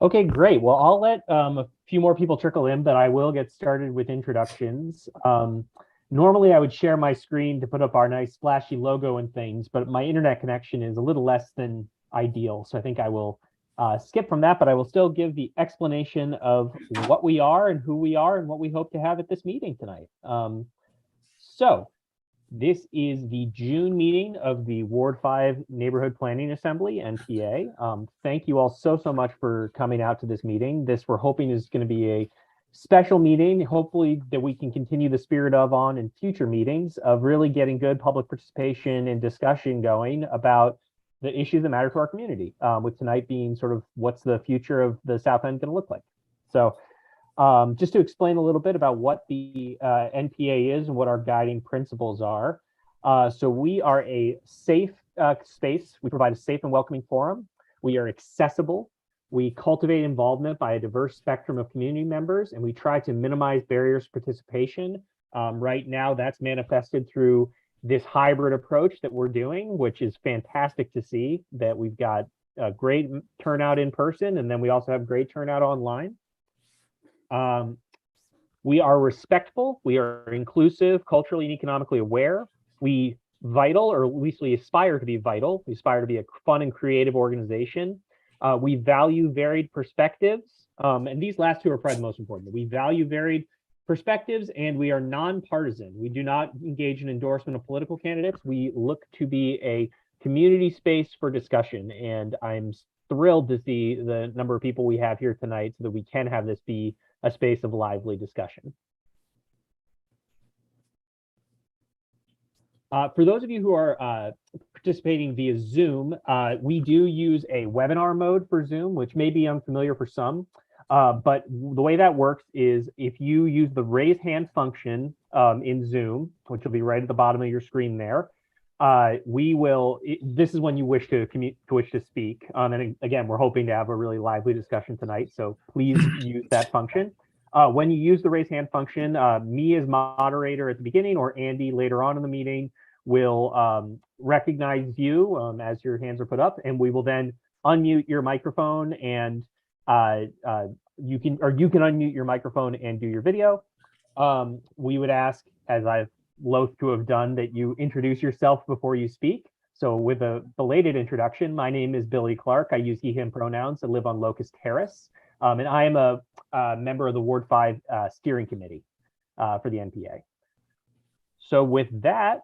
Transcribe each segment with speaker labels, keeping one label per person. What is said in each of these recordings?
Speaker 1: Okay, great. Well, I'll let a few more people trickle in, but I will get started with introductions. Normally, I would share my screen to put up our nice splashy logo and things, but my internet connection is a little less than ideal. So I think I will skip from that, but I will still give the explanation of what we are and who we are and what we hope to have at this meeting tonight. So this is the June meeting of the Ward 5 Neighborhood Planning Assembly, NPA. Thank you all so much for coming out to this meeting. This we're hoping is going to be a special meeting, hopefully that we can continue the spirit of on in future meetings of really getting good public participation and discussion going about the issues that matter to our community, with tonight being sort of what's the future of the South End going to look like. So just to explain a little bit about what the NPA is and what our guiding principles are. So we are a safe space. We provide a safe and welcoming forum. We are accessible. We cultivate involvement by a diverse spectrum of community members, and we try to minimize barriers to participation. Right now, that's manifested through this hybrid approach that we're doing, which is fantastic to see that we've got a great turnout in person, and then we also have great turnout online. We are respectful, we are inclusive, culturally and economically aware. We vital, or at least we aspire to be vital. We aspire to be a fun and creative organization. We value varied perspectives. And these last two are probably the most important. We value varied perspectives and we are nonpartisan. We do not engage in endorsement of political candidates. We look to be a community space for discussion. And I'm thrilled to see the number of people we have here tonight so that we can have this be a space of lively discussion. For those of you who are participating via Zoom, we do use a webinar mode for Zoom, which may be unfamiliar for some. But the way that works is if you use the raise hand function in Zoom, which will be right at the bottom of your screen there, this is when you wish to speak. And again, we're hoping to have a really lively discussion tonight, so please use that function. When you use the raise hand function, me as moderator at the beginning or Andy later on in the meeting will recognize you as your hands are put up, and we will then unmute your microphone, and you can unmute your microphone and do your video. We would ask, as I've loath to have done, that you introduce yourself before you speak. So with a belated introduction, my name is Billy Clark. I use he, him pronouns. I live on Locust Terrace. And I am a member of the Ward 5 steering committee for the NPA. So with that,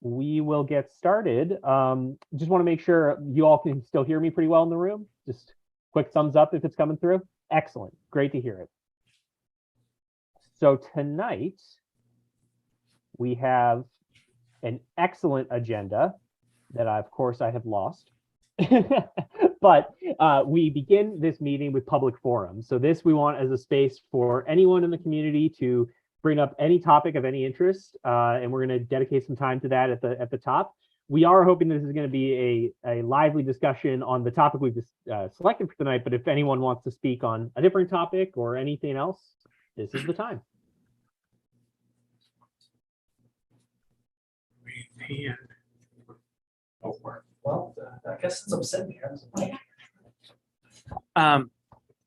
Speaker 1: we will get started. Just want to make sure you all can still hear me pretty well in the room. Just quick thumbs up if it's coming through. Excellent. Great to hear it. So tonight, we have an excellent agenda that, of course, I have lost. But we begin this meeting with public forum. So this we want as a space for anyone in the community to bring up any topic of any interest, and we're going to dedicate some time to that at the top. We are hoping this is going to be a lively discussion on the topic we've just selected for tonight, but if anyone wants to speak on a different topic or anything else, this is the time.
Speaker 2: Well, I guess since I'm sitting here.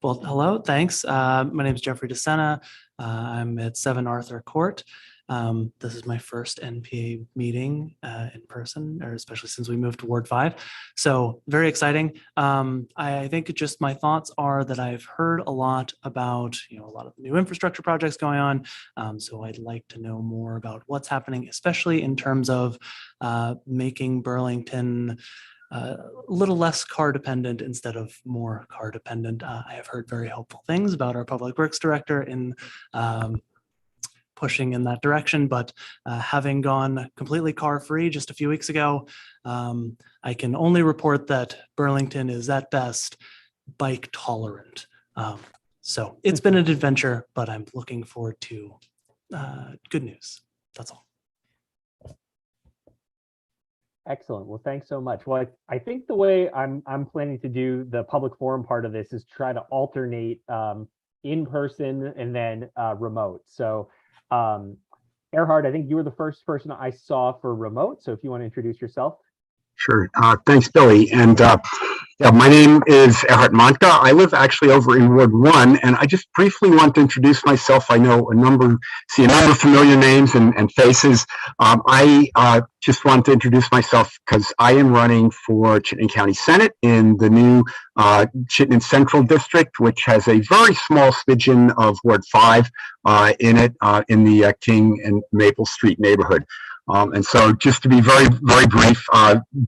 Speaker 3: Well, hello, thanks. My name is Jeffrey DeSena. I'm at 7 Arthur Court. This is my first NPA meeting in person, or especially since we moved to Ward 5. So very exciting. I think just my thoughts are that I've heard a lot about, a lot of new infrastructure projects going on. So I'd like to know more about what's happening, especially in terms of making Burlington a little less car dependent instead of more car dependent. I have heard very helpful things about our public works director in pushing in that direction, but having gone completely car free just a few weeks ago, I can only report that Burlington is at best bike tolerant. So it's been an adventure, but I'm looking forward to good news. That's all.
Speaker 1: Excellent. Well, thanks so much. Well, I think the way I'm planning to do the public forum part of this is try to alternate in person and then remote. So Erhard, I think you were the first person I saw for remote. So if you want to introduce yourself.
Speaker 4: Sure. Thanks, Billy. And Yeah, my name is Erhard Mantka. I live actually over in Ward 1, and I just briefly want to introduce myself. I know see a number of familiar names and faces. I just want to introduce myself because I am running for Chittenden County Senate in the new Chittenden Central District, which has a very small smidgen of Ward 5 in it, in the King and Maple Street neighborhood. And so just to be very, very brief,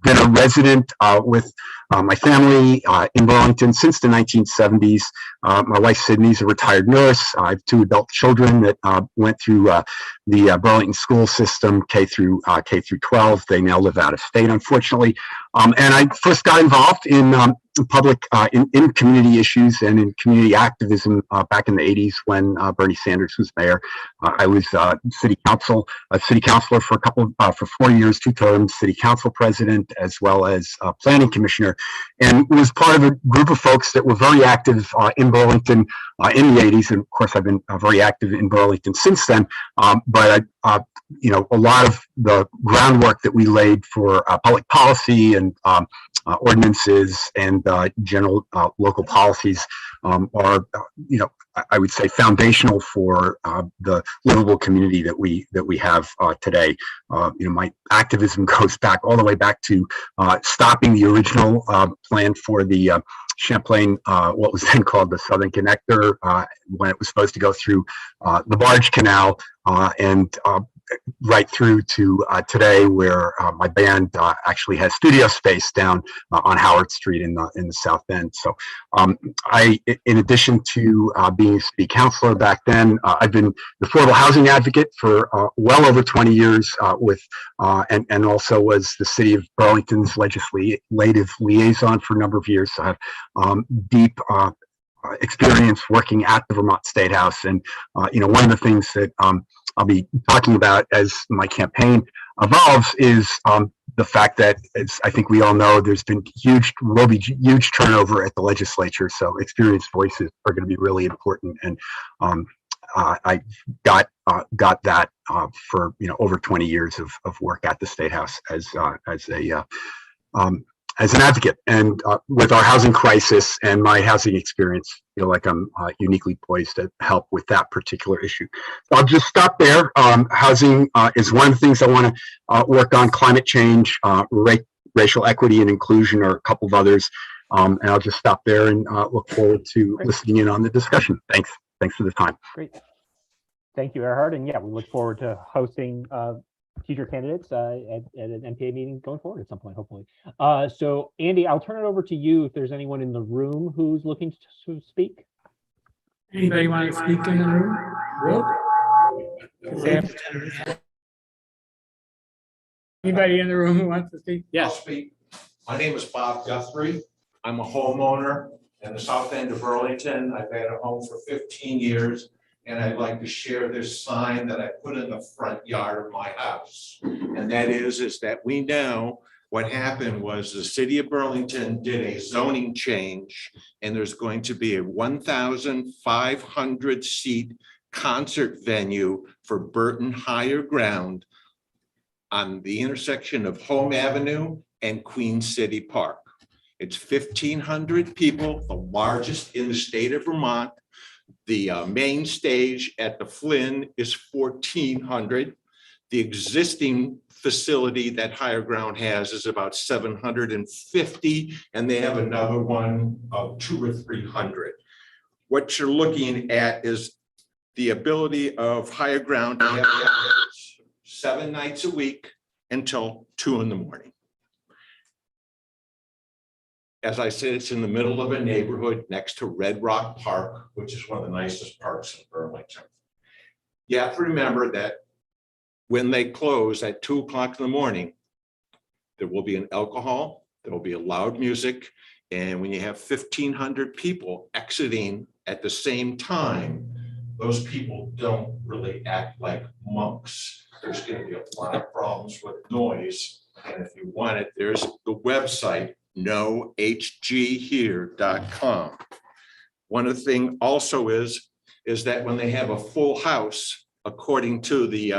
Speaker 4: been a resident with my family in Burlington since the 1970s. My wife Sydney's a retired nurse. I have 2 adult children that went through the Burlington school system, K through 12. They now live out of state, unfortunately. And I first got involved in public, in community issues and in community activism back in the 80s when Bernie Sanders was mayor. I was city councilor for 4 years, 2 terms, city council president, as well as planning commissioner, and was part of a group of folks that were very active in Burlington in the 80s. And of course, I've been very active in Burlington since then. But you know, a lot of the groundwork that we laid for public policy and ordinances and general local policies are, you know, I would say foundational for the livable community that we have today. You know, my activism goes back all the way back to stopping the original plan for the Champlain, what was then called the Southern Connector, when it was supposed to go through the barge canal, and right through to today, where my band actually has studio space down on Howard Street in the South End. So I, in addition to being a city councilor back then, I've been the affordable housing advocate for well over 20 years with, and also was the city of Burlington's legislative liaison for a number of years. So I have deep experience working at the Vermont State House. And, you know, one of the things that I'll be talking about as my campaign evolves is the fact that, as I think we all know, there's been will be huge turnover at the legislature. So experienced voices are going to be really important. And I got that for, you know, over 20 years of work at the State House as an advocate. And with our housing crisis and my housing experience, I feel like I'm uniquely poised to help with that particular issue. So I'll just stop there. Housing is one of the things I want to work on. Climate change, racial equity and inclusion are a couple of others. And I'll just stop there and look forward to listening in on the discussion. Thanks for the time.
Speaker 1: Great. Thank you, Erhard. And yeah, we look forward to hosting future candidates at an NPA meeting going forward at some point, hopefully. So Andy, I'll turn it over to you if there's anyone in the room who's looking to speak.
Speaker 5: Anybody want to speak in the room? Anybody in the room who wants to speak?
Speaker 6: Yes. I'll speak. My name is Bob Guthrie. I'm a homeowner in the south end of Burlington. I've had a home for 15 years. And I'd like to share this sign that I put in the front yard of my house. And that is that we know what happened was the city of Burlington did a zoning change, and there's going to be a 1,500 seat concert venue for Burton Higher Ground on the intersection of Home Avenue and Queen City Park. It's 1,500 people, the largest in the state of Vermont. The main stage at the Flynn is 1,400. The existing facility that Higher Ground has is about 750, and they have another one of 200 or 300. What you're looking at is the ability of Higher Ground to have 7 nights a week until 2 in the morning. As I said, it's in the middle of a neighborhood next to Red Rock Park, which is one of the nicest parks in Burlington. You have to remember that when they close at 2 o'clock in the morning, there will be an alcohol, there will be a loud music, and when you have 1,500 people exiting at the same time, those people don't really act like monks. There's going to be a lot of problems with noise, and if you want it, there's the website, nohghere.com. One of the things also is that when they have a full house, according to the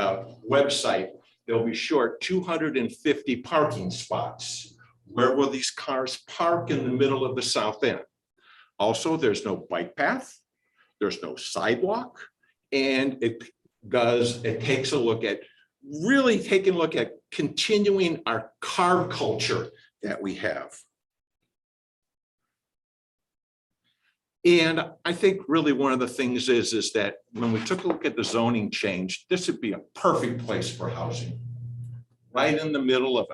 Speaker 6: website, they'll be short 250 parking spots. Where will these cars park in the middle of the south end? Also, there's no bike path, there's no sidewalk, and it takes a look at really taking a look at continuing our car culture that we have. And I think really one of the things is that when we took a look at the zoning change, this would be a perfect place for housing. Right in the middle of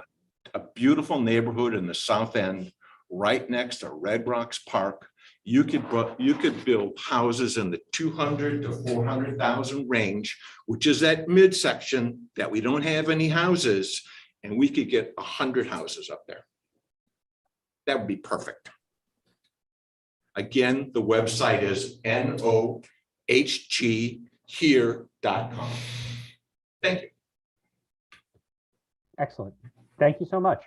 Speaker 6: a beautiful neighborhood in the south end, right next to Red Rocks Park. You could build houses in the 200 to 400,000 range, which is that midsection that we don't have any houses, and we could get 100 houses up there. That would be perfect. Again, the website is nohghere.com. Thank you.
Speaker 1: Excellent. Thank you so much.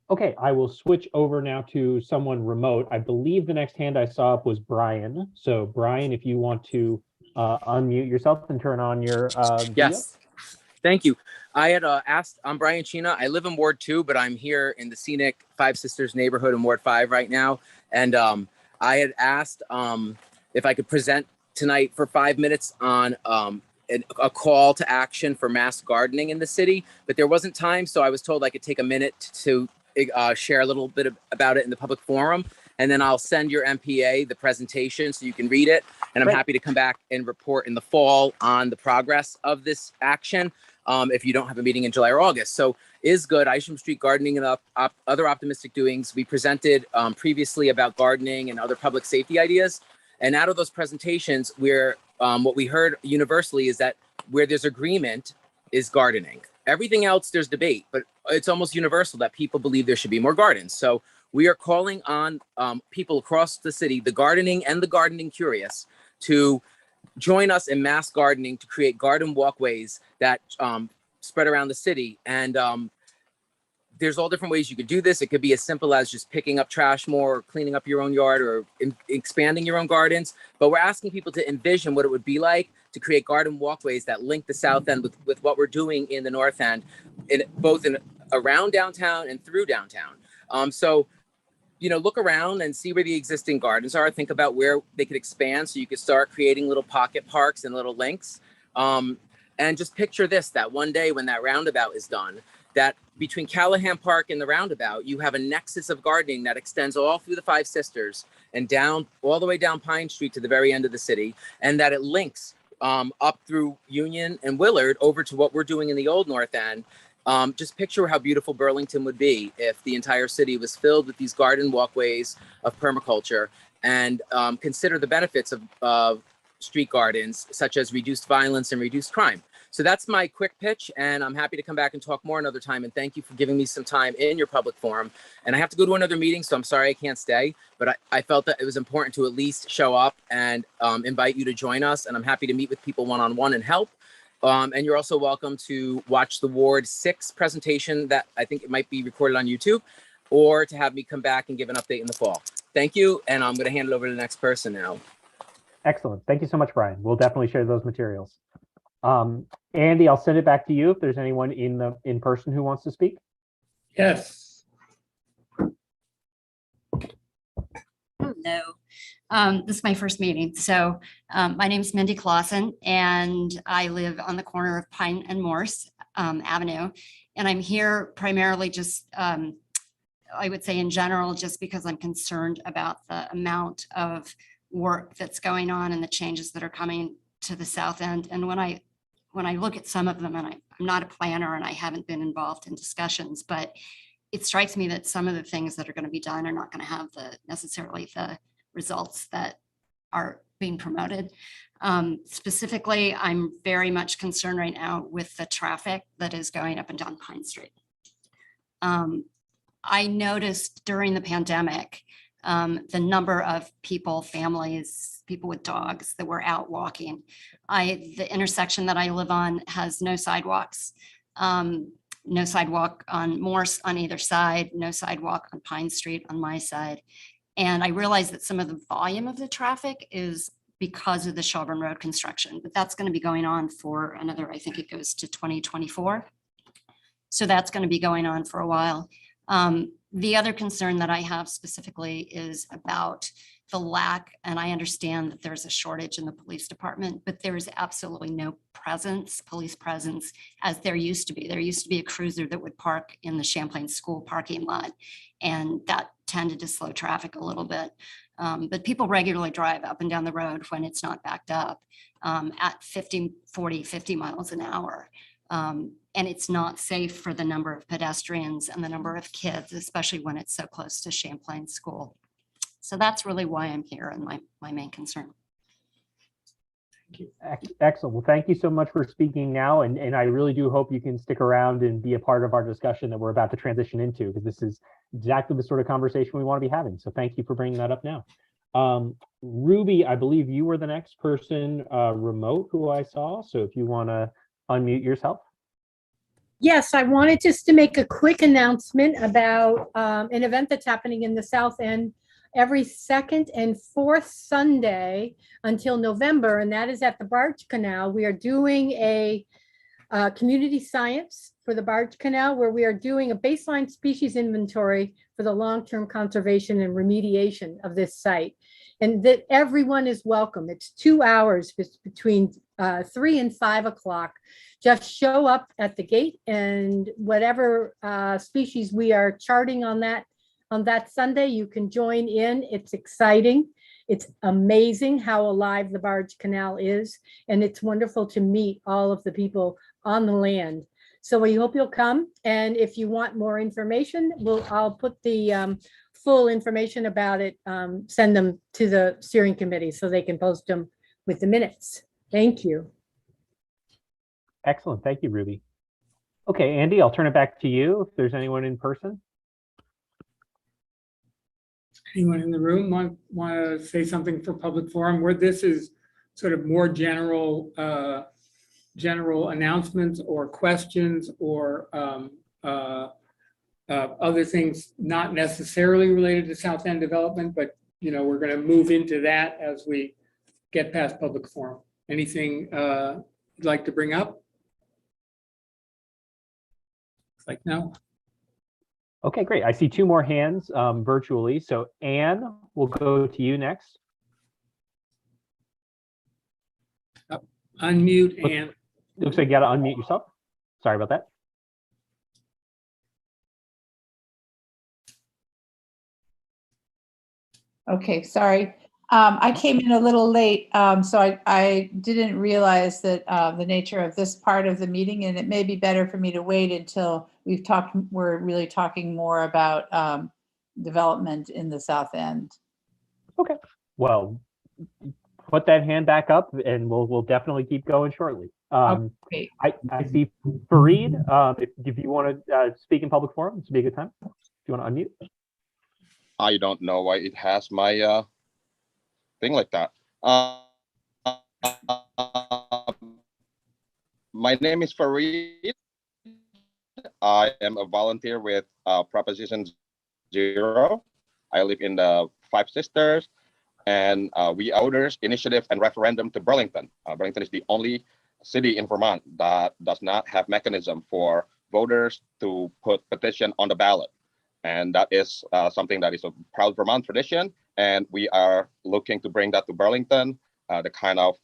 Speaker 1: Okay, I will switch over now to someone remote. I believe the next hand I saw up was Brian. So Brian, if you want to unmute yourself and turn on your video.
Speaker 7: Yes, thank you. I had asked, I'm Brian Chena. I live in Ward 2, but I'm here in the scenic Five Sisters neighborhood in Ward 5 right now. And I had asked if I could present tonight for 5 minutes on a call to action for mass gardening in the city, but there wasn't time. So I was told I could take a minute to share a little bit about it in the public forum. And then I'll send your NPA the presentation so you can read it. And I'm happy to come back and report in the fall on the progress of this action if you don't have a meeting in July or August. So is good. Isham Street Gardening and other optimistic doings. We presented previously about gardening and other public safety ideas. And out of those presentations, what we heard universally is that where there's agreement is gardening. Everything else, there's debate, but it's almost universal that people believe there should be more gardens. So we are calling on people across the city, the gardening and the gardening curious, to join us in mass gardening to create garden walkways that spread around the city. And there's all different ways you could do this. It could be as simple as just picking up trash more, or cleaning up your own yard, or expanding your own gardens. But we're asking people to envision what it would be like to create garden walkways that link the south end with what we're doing in the north end, both around downtown and through downtown. So, you know, look around and see where the existing gardens are. Think about where they could expand so you could start creating little pocket parks and little links. And just picture this, that one day when that roundabout is done, that between Callahan Park and the roundabout, you have a nexus of gardening that extends all through the Five Sisters and down all the way down Pine Street to the very end of the city, and that it links up through Union and Willard over to what we're doing in the old North End. Just picture how beautiful Burlington would be if the entire city was filled with these garden walkways of permaculture, and consider the benefits of street gardens, such as reduced violence and reduced crime. So that's my quick pitch, and I'm happy to come back and talk more another time. And thank you for giving me some time in your public forum. And I have to go to another meeting, so I'm sorry I can't stay, but I felt that it was important to at least show up and invite you to join us. And I'm happy to meet with people one-on-one and help. And you're also welcome to watch the Ward 6 presentation that I think it might be recorded on YouTube, or to have me come back and give an update in the fall. Thank you, and I'm going to hand it over to the next person now.
Speaker 1: Excellent. Thank you so much, Brian. We'll definitely share those materials. Andy, I'll send it back to you if there's anyone in person who wants to speak.
Speaker 5: Yes.
Speaker 8: Hello. This is my first meeting. So my name is Mindy Clausen, and I live on the corner of Pine and Morse Avenue. And I'm here primarily just, I would say in general, just because I'm concerned about the amount of work that's going on and the changes that are coming to the south end. And when I look at some of them, and I'm not a planner and I haven't been involved in discussions, but it strikes me that some of the things that are going to be done are not going to have necessarily the results that are being promoted. Specifically, I'm very much concerned right now with the traffic that is going up and down Pine Street. I noticed during the pandemic, the number of people, families, people with dogs that were out walking. The intersection that I live on has no sidewalks, no sidewalk on Morse on either side, no sidewalk on Pine Street on my side. And I realize that some of the volume of the traffic is because of the Shelburne Road construction, but that's going to be going on for another, I think it goes to 2024. So that's going to be going on for a while. The other concern that I have specifically is about the lack, and I understand that there's a shortage in the police department, but there is absolutely no police presence as there used to be. There used to be a cruiser that would park in the Champlain School parking lot, and that tended to slow traffic a little bit. But people regularly drive up and down the road when it's not backed up at 50 miles an hour. And it's not safe for the number of pedestrians and the number of kids, especially when it's so close to Champlain School. So that's really why I'm here and my main concern.
Speaker 1: Excellent. Well, thank you so much for speaking now. And I really do hope you can stick around and be a part of our discussion that we're about to transition into, because this is exactly the sort of conversation we want to be having. So thank you for bringing that up now. Ruby, I believe you were the next person remote who I saw. So if you want to unmute yourself.
Speaker 9: Yes, I wanted just to make a quick announcement about an event that's happening in the South End every second and fourth Sunday until November, and that is at the Barge Canal. We are doing a community science for the Barge Canal, where we are doing a baseline species inventory for the long-term conservation and remediation of this site. And that everyone is welcome. It's 2 hours between 3 and 5 o'clock. Just show up at the gate, and whatever species we are charting on that Sunday, you can join in. It's exciting. It's amazing how alive the Barge Canal is, and it's wonderful to meet all of the people on the land. So we hope you'll come, and if you want more information, I'll put the full information about it, send them to the steering committee so they can post them with the minutes. Thank you.
Speaker 1: Excellent. Thank you, Ruby. Okay, Andy, I'll turn it back to you if there's anyone in person.
Speaker 5: Anyone in the room want to say something for public forum, where this is sort of more general announcements or questions or other things not necessarily related to South End development, but we're going to move into that as we get past public forum. Anything you'd like to bring up? It's like no.
Speaker 1: Okay, great. I see 2 more hands virtually. So Anne, we'll go to you next.
Speaker 5: Unmute and.
Speaker 1: Looks like you got to unmute yourself. Sorry about that.
Speaker 10: Okay, sorry. I came in a little late, so I didn't realize that the nature of this part of the meeting, and it may be better for me to wait until we're really talking more about development in the South End. Okay.
Speaker 1: Well, put that hand back up and we'll definitely keep going shortly.
Speaker 10: Okay.
Speaker 1: I see Fareed, if you want to speak in public forum, this would be a good time. If you want to unmute.
Speaker 11: I don't know why it has my thing like that. My name is Fareed. I am a volunteer with Proposition 0. I live in the Five Sisters, and we voters initiative and referendum to Burlington. Burlington is the only city in Vermont that does not have mechanism for voters to put petition on the ballot. And that is something that is a proud Vermont tradition. And we are looking to bring that to Burlington, the kind of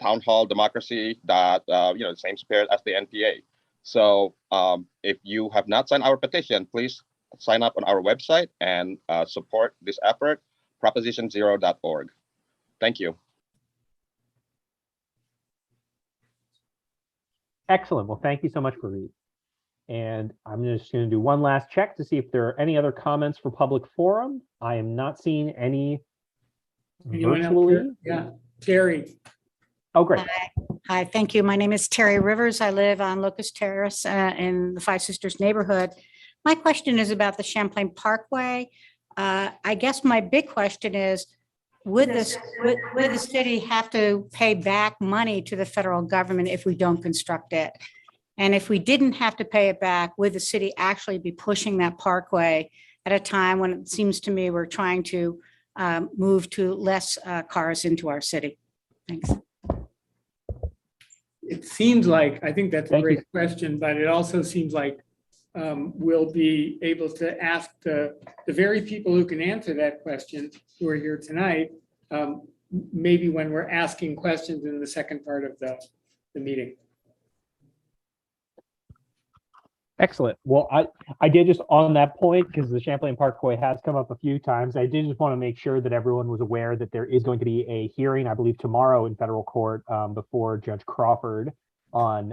Speaker 11: town hall democracy that, the same spirit as the NPA. So if you have not signed our petition, please sign up on our website and support this effort, proposition0.org. Thank you.
Speaker 1: Excellent. Well, thank you so much, Fareed. And I'm just going to do one last check to see if there are any other comments for public forum. I am not seeing any virtually.
Speaker 5: Yeah, Terry.
Speaker 1: Oh, great.
Speaker 12: Hi, thank you. My name is Terry Rivers. I live on Locust Terrace in the Five Sisters neighborhood. My question is about the Champlain Parkway. I guess my big question is, would the city have to pay back money to the federal government if we don't construct it? And if we didn't have to pay it back, would the city actually be pushing that parkway at a time when it seems to me we're trying to move to less cars into our city? Thanks.
Speaker 5: It seems like, I think that's a great question, but it also seems like we'll be able to ask the very people who can answer that question who are here tonight, maybe when we're asking questions in the second part of the meeting.
Speaker 1: Excellent. Well, I did just on that point, because the Champlain Parkway has come up a few times. I did just want to make sure that everyone was aware that there is going to be a hearing, I believe tomorrow in federal court before Judge Crawford on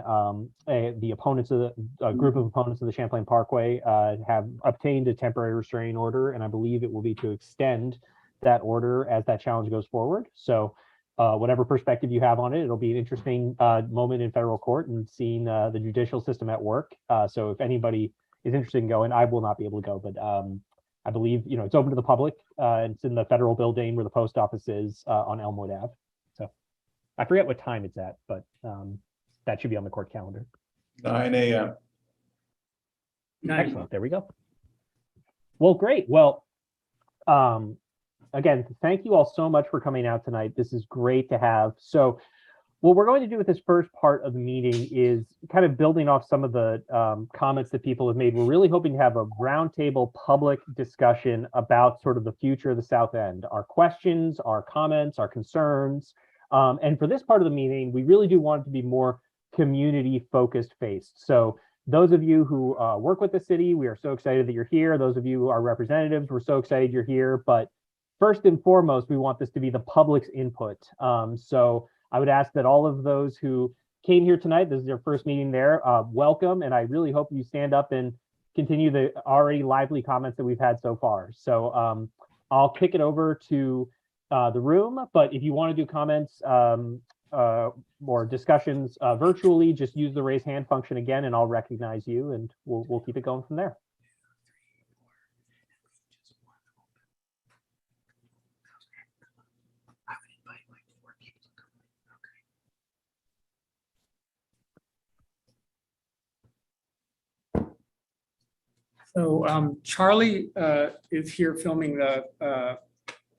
Speaker 1: the opponents of a group of opponents of the Champlain Parkway have obtained a temporary restraining order, and I believe it will be to extend that order as that challenge goes forward. So whatever perspective you have on it, it'll be an interesting moment in federal court and seeing the judicial system at work. So if anybody is interested in going, I will not be able to go, but I believe it's open to the public. It's in the federal building where the post office is on Elmwood Ave. So I forget what time it's at, but that should be on the court calendar.
Speaker 13: 9 a.m.
Speaker 1: Excellent. There we go. Well, great. Well, again, thank you all so much for coming out tonight. This is great to have. So what we're going to do with this first part of the meeting is kind of building off some of the comments that people have made. We're really hoping to have a roundtable public discussion about sort of the future of the South End, our questions, our comments, our concerns. And for this part of the meeting, we really do want it to be more community focused based. So those of you who work with the city, we are so excited that you're here. Those of you who are representatives, we're so excited you're here. But first and foremost, we want this to be the public's input. So I would ask that all of those who came here tonight, this is your first meeting there, welcome. And I really hope you stand up and continue the already lively comments that we've had so far. So I'll kick it over to the room, but if you want to do comments or discussions virtually, just use the raise hand function again and I'll recognize you and we'll keep it going from there.
Speaker 5: So Charlie is here filming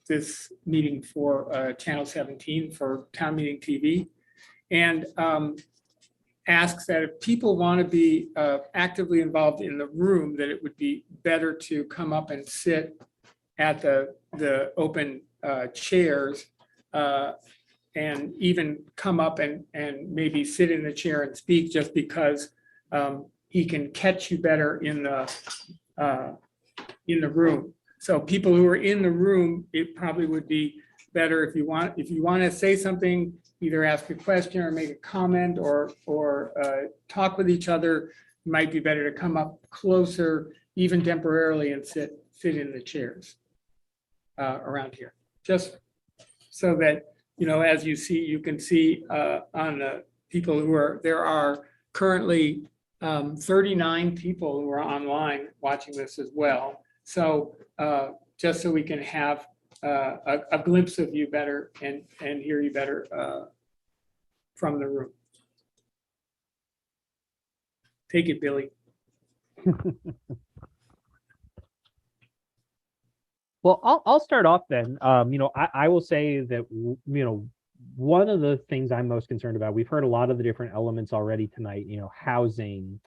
Speaker 5: this meeting for Channel 17 for Town Meeting TV, and asks that if people want to be actively involved in the room, that it would be better to come up and sit at the open chairs, and even come up and maybe sit in the chair and speak, just because he can catch you better in the room. So people who are in the room, it probably would be better if you want to say something, either ask a question or make a comment or talk with each other. It might be better to come up closer, even temporarily, and sit in the chairs around here, just so that as you can see on the people who are there are currently 39 people who are online watching this as well. So just so we can have a glimpse of you better and hear you better from the room. Take it, Billy.
Speaker 1: Well, I'll start off then. I will say that, one of the things I'm most concerned about, we've heard a lot of the different elements already tonight, housing,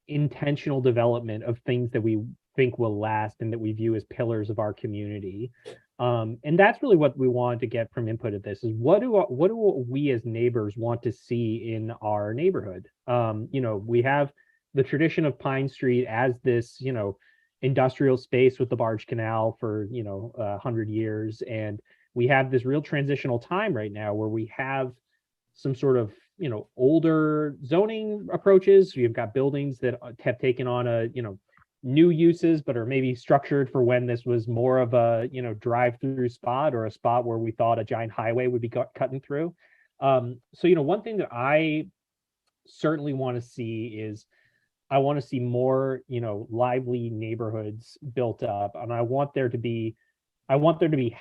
Speaker 1: intentional development of things that we think will last and that we view as pillars of our community. And that's really what we wanted to get from input at this is what do we as neighbors want to see in our neighborhood? We have the tradition of Pine Street as this, industrial space with the barge canal for, 100 years. And we have this real transitional time right now where we have some sort of, older zoning approaches. You've got buildings that have taken on new uses, but are maybe structured for when this was more of a, drive-through spot or a spot where we thought a giant highway would be cutting through. So, one thing that I certainly want to see is I want to see more, lively neighborhoods built up, and I want there to be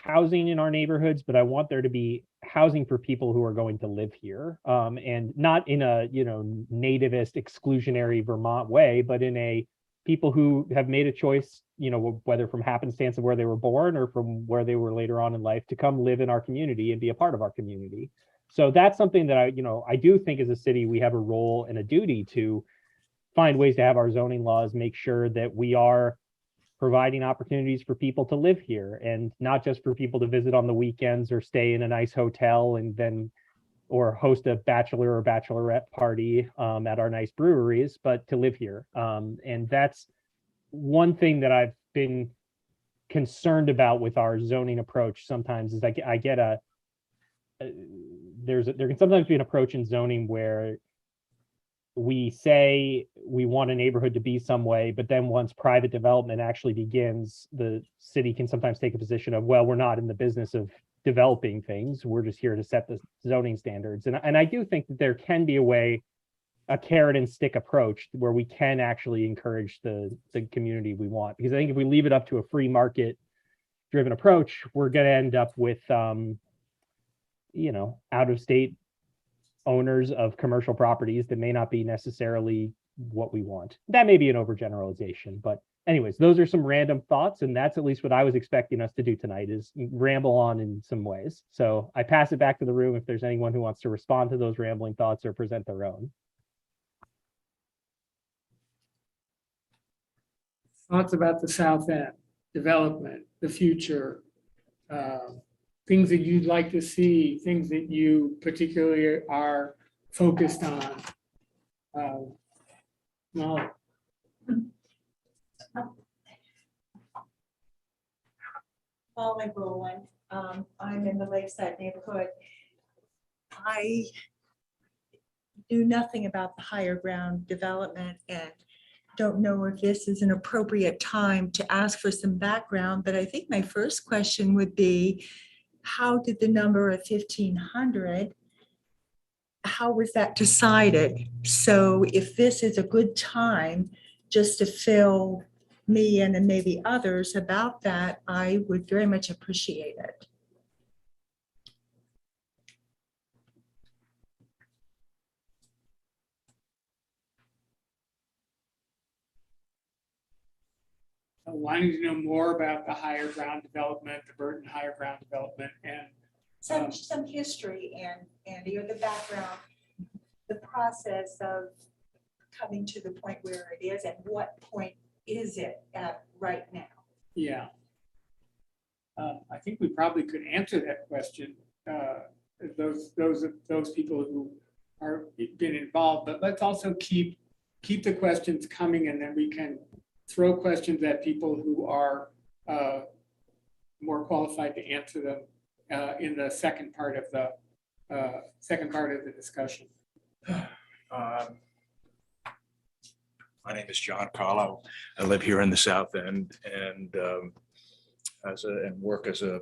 Speaker 1: housing in our neighborhoods, but I want there to be housing for people who are going to live here, and not in a, nativist exclusionary Vermont way, but in a people who have made a choice, whether from happenstance of where they were born or from where they were later on in life, to come live in our community and be a part of our community. So that's something that I do think as a city, we have a role and a duty to find ways to have our zoning laws make sure that we are providing opportunities for people to live here, and not just for people to visit on the weekends or stay in a nice hotel and then or host a bachelor or bachelorette party at our nice breweries, but to live here. And that's one thing that I've been concerned about with our zoning approach sometimes is I get there can sometimes be an approach in zoning where we say we want a neighborhood to be some way, but then once private development actually begins, the city can sometimes take a position of, well, we're not in the business of developing things. We're just here to set the zoning standards. And I do think that there can be a carrot and stick approach where we can actually encourage the community we want. Because I think if we leave it up to a free market driven approach, we're going to end up with, out of state owners of commercial properties that may not be necessarily what we want. That may be an overgeneralization, but anyways, those are some random thoughts, and that's at least what I was expecting us to do tonight, is ramble on in some ways. So I pass it back to the room if there's anyone who wants to respond to those rambling thoughts or present their own.
Speaker 5: Thoughts about the South End, development, the future, things that you'd like to see, things that you particularly are focused on. Molly.
Speaker 13: Molly Rowland. I'm in the Lakeside neighborhood. I do nothing about the higher ground development and don't know if this is an appropriate time to ask for some background, but I think my first question would be, how did the number of 1,500, how was that decided? So if this is a good time just to fill me in and maybe others about that, I would very much appreciate it.
Speaker 5: Wanting to know more about the higher ground development, the Burton higher ground development, and
Speaker 13: some history and the background, the process of coming to the point where it is, and what point is it at right now?
Speaker 5: Yeah. I think we probably could answer that question. Those people who are been involved, but let's also keep the questions coming, and then we can throw questions at people who are more qualified to answer them in the second part of the discussion.
Speaker 14: My name is John Carlo. I live here in the South End and work as a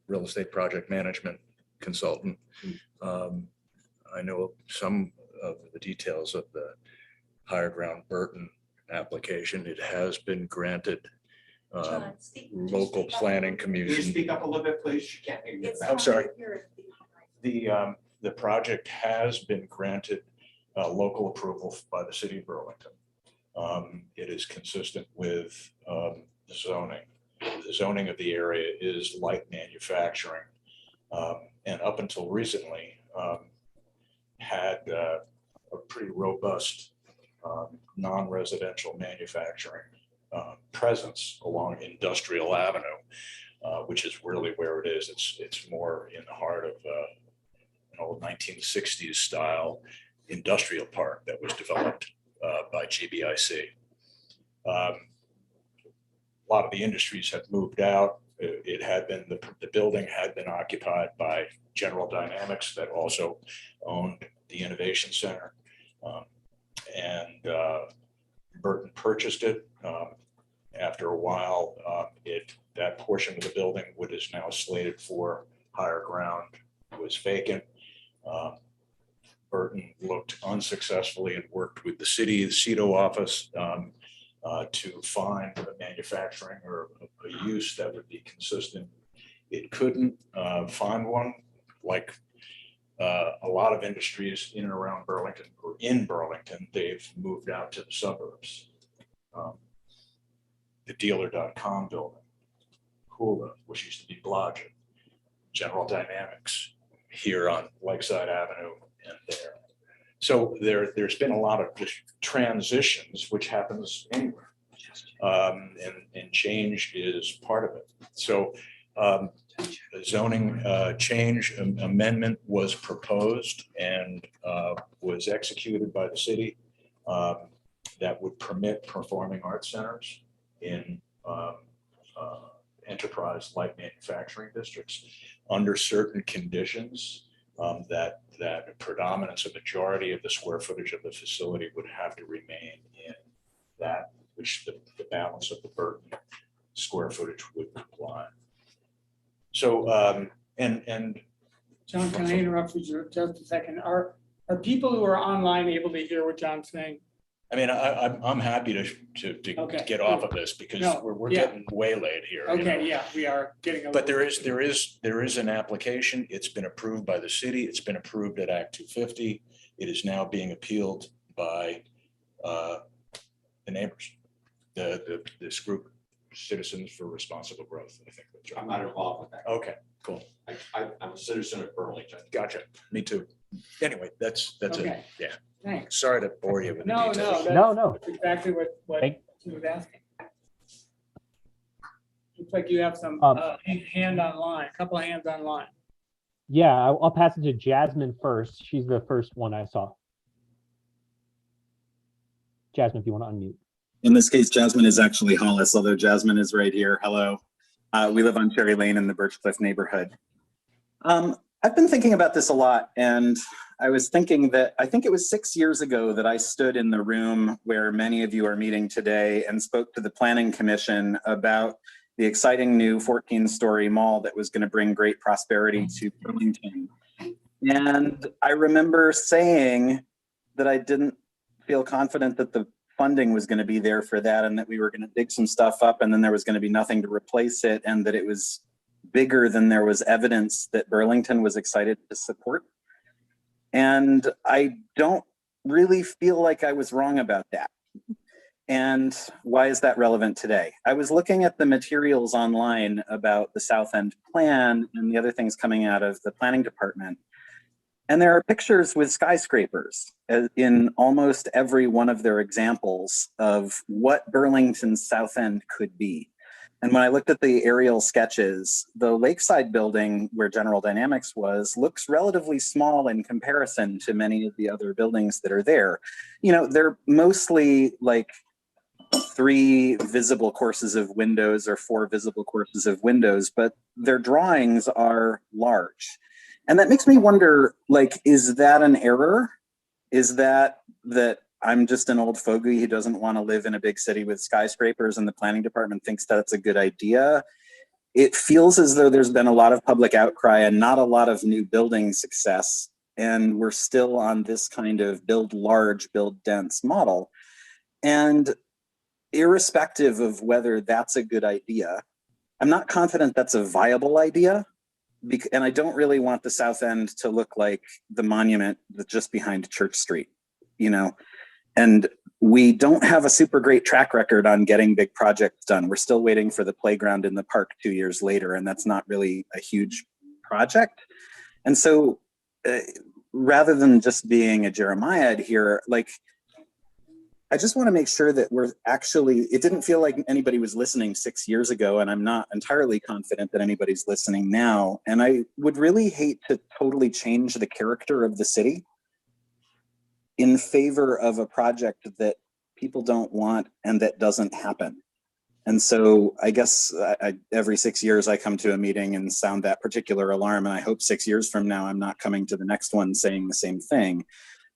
Speaker 14: real estate project management consultant. I know some of the details of the higher ground Burton application. It has been granted local planning
Speaker 6: Can you
Speaker 14: commission.
Speaker 6: speak up a little bit, please? You can't hear you.
Speaker 14: I'm sorry. The project has been granted local approval by the city of Burlington. It is consistent with the zoning. The zoning of the area is light manufacturing, and up until recently had a pretty robust non-residential manufacturing presence along Industrial Avenue, which is really where it is. It's more in the heart of an old 1960s style industrial park that was developed by GBIC. A lot of the industries have moved out. It had been, the building had been occupied by General Dynamics that also owned the Innovation Center. Burton purchased it. After a while, that portion of the building, what is now slated for higher ground, was vacant. Burton looked unsuccessfully and worked with the city, the CEDO office, to find a manufacturing or a use that would be consistent. It couldn't find one. Like a lot of industries in and around Burlington or in Burlington, they've moved out to the suburbs. The dealer.com building, Hula, which used to be Blodgett, General Dynamics here on Lakeside Avenue and there. So there's been a lot of just transitions, which happens anywhere. And change is part of it. So a zoning change amendment was proposed and was executed by the city that would permit performing arts centers in enterprise light manufacturing districts under certain conditions, that a predominance, a majority of the square footage of the facility would have to remain in that which the balance of the burden square footage would comply. So, and
Speaker 5: John, can I interrupt you for just a second? Are people who are online able to hear what John's saying?
Speaker 14: I mean, I'm happy to get off of this because we're getting waylaid here.
Speaker 5: Okay, yeah, we are getting.
Speaker 14: But there is an application. It's been approved by the city. It's been approved at Act 250. It is now being appealed by the neighbors, this group, Citizens for Responsible Growth. I think.
Speaker 15: I'm not involved with that.
Speaker 14: Okay, cool.
Speaker 15: I'm a citizen of Burlington.
Speaker 14: Gotcha. Me too. Anyway, that's
Speaker 5: Okay.
Speaker 14: it. Yeah.
Speaker 5: Thanks.
Speaker 14: Sorry to bore you with the
Speaker 5: No,
Speaker 14: details.
Speaker 5: no, that's exactly what she was asking. Looks like you have some hand online, a couple of hands online.
Speaker 1: Yeah, I'll pass it to Jasmine first. She's the first one I saw. Jasmine, if you want to unmute.
Speaker 16: In this case, Jasmine is actually Hollis, although Jasmine is right here. Hello. We live on Cherry Lane in the Birchcliff neighborhood. I've been thinking about this a lot, and I was thinking that I think it was 6 years ago that I stood in the room where many of you are meeting today and spoke to the Planning Commission about the exciting new 14-story mall that was going to bring great prosperity to Burlington. And I remember saying that I didn't feel confident that the funding was going to be there for that, and that we were going to dig some stuff up and then there was going to be nothing to replace it, and that it was bigger than there was evidence that Burlington was excited to support. And I don't really feel like I was wrong about that. And why is that relevant today? I was looking at the materials online about the South End plan and the other things coming out of the planning department. And there are pictures with skyscrapers in almost every one of their examples of what Burlington's South End could be. And when I looked at the aerial sketches, the Lakeside building where General Dynamics was looks relatively small in comparison to many of the other buildings that are there. You know, they're mostly like 3 visible courses of windows or 4 visible courses of windows, but their drawings are large. And that makes me wonder, like, is that an error? Is that I'm just an old fogey who doesn't want to live in a big city with skyscrapers and the planning department thinks that's a good idea? It feels as though there's been a lot of public outcry and not a lot of new building success. And we're still on this kind of build large, build dense model. And irrespective of whether that's a good idea, I'm not confident that's a viable idea. And I don't really want the South End to look like the monument that's just behind Church Street, you know? And we don't have a super great track record on getting big projects done. We're still waiting for the playground in the park 2 years later, and that's not really a huge project. And so rather than just being a Jeremiad here, like, I just want to make sure that we're actually, it didn't feel like anybody was listening 6 years ago, and I'm not entirely confident that anybody's listening now. And I would really hate to totally change the character of the city in favor of a project that people don't want and that doesn't happen. And so I guess every 6 years I come to a meeting and sound that particular alarm, and I hope 6 years from now I'm not coming to the next one saying the same thing.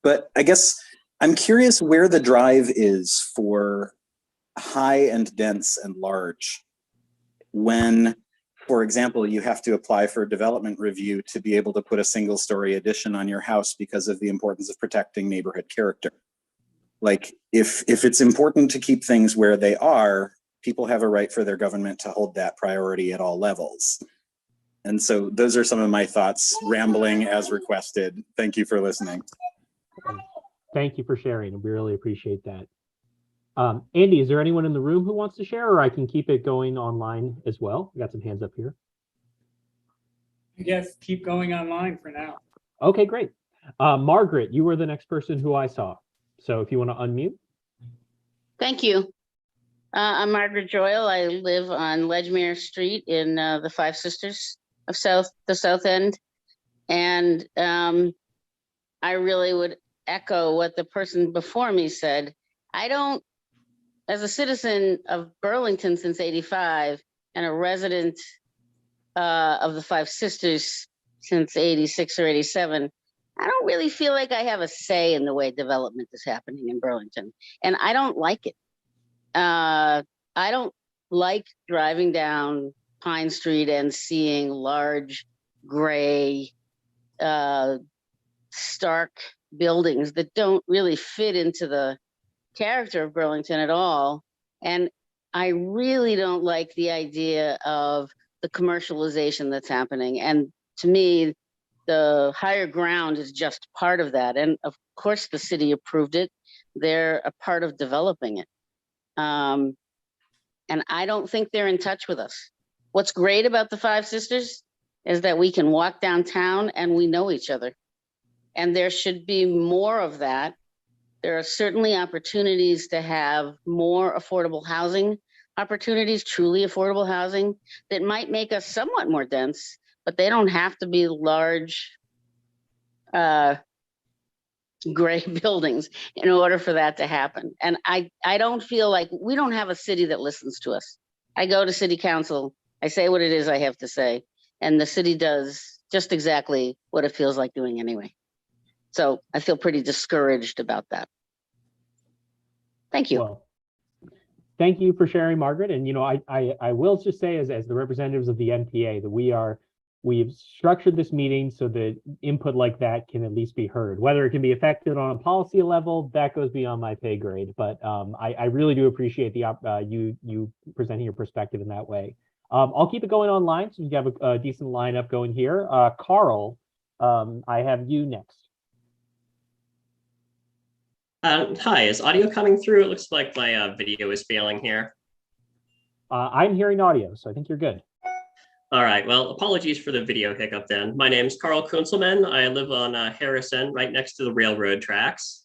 Speaker 16: But I guess I'm curious where the drive is for high and dense and large when, for example, you have to apply for a development review to be able to put a single-story addition on your house because of the importance of protecting neighborhood character. Like, if it's important to keep things where they are, people have a right for their government to hold that priority at all levels. And so those are some of my thoughts, rambling as requested. Thank you for listening.
Speaker 1: Thank you for sharing. We really appreciate that. Andy, is there anyone in the room who wants to share, or I can keep it going online as well? We got some hands up here.
Speaker 5: I guess keep going online for now.
Speaker 1: Okay, great. Margaret, you were the next person who I saw. So if you want to unmute.
Speaker 17: Thank you. I'm Margaret Joyle. I live on Ledgmere Street in the Five Sisters of the South End. And I really would echo what the person before me said. I don't, as a citizen of Burlington since '85 and a resident of the Five Sisters since '86 or '87, I don't really feel like I have a say in the way development is happening in Burlington. And I don't like it. I don't like driving down Pine Street and seeing large, gray, stark buildings that don't really fit into the character of Burlington at all. And I really don't like the idea of the commercialization that's happening. And to me, the higher ground is just part of that. And of course, the city approved it. They're a part of developing it. And I don't think they're in touch with us. What's great about the Five Sisters is that we can walk downtown and we know each other. And there should be more of that. There are certainly opportunities to have more affordable housing opportunities, truly affordable housing that might make us somewhat more dense, but they don't have to be large gray buildings in order for that to happen. And I don't feel like we don't have a city that listens to us. I go to city council, I say what it is I have to say, and the city does just exactly what it feels like doing anyway. So I feel pretty discouraged about that. Thank you.
Speaker 1: Well, thank you for sharing, Margaret. And, you know, I will just say as the representatives of the NPA that we've structured this meeting so that input like that can at least be heard. Whether it can be affected on a policy level, that goes beyond my pay grade. But I really do appreciate the you presenting your perspective in that way. I'll keep it going online so you have a decent lineup going here. Carl, I have you next.
Speaker 18: Hi, is audio coming through? It looks like my video is failing here.
Speaker 1: I'm hearing audio, so I think you're good.
Speaker 18: All right, well, apologies for the video hiccup then. My name is Carl Kunzelman. I live on Harrison, right next to the railroad tracks.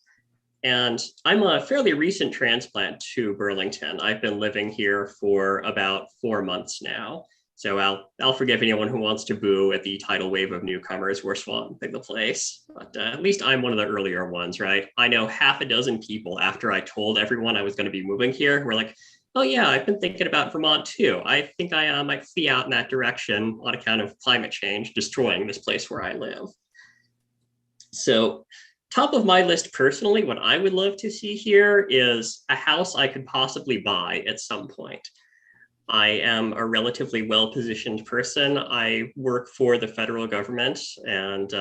Speaker 18: And I'm a fairly recent transplant to Burlington. I've been living here for about 4 months now. So I'll forgive anyone who wants to boo at the tidal wave of newcomers. We're swamping the place, but at least I'm one of the earlier ones, right? I know half a dozen people after I told everyone I was going to be moving here were like, oh yeah, I've been thinking about Vermont too. I think I might flee out in that direction on account of climate change destroying this place where I live. So top of my list personally, what I would love to see here is a house I could possibly buy at some point. I am a relatively well-positioned person. I work for the federal government and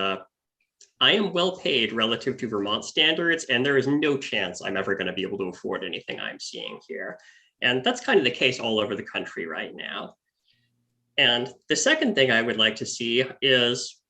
Speaker 18: I am well paid relative to Vermont standards, and there is no chance I'm ever going to be able to afford anything I'm seeing here. And that's kind of the case all over the country right now. And the second thing I would like to see is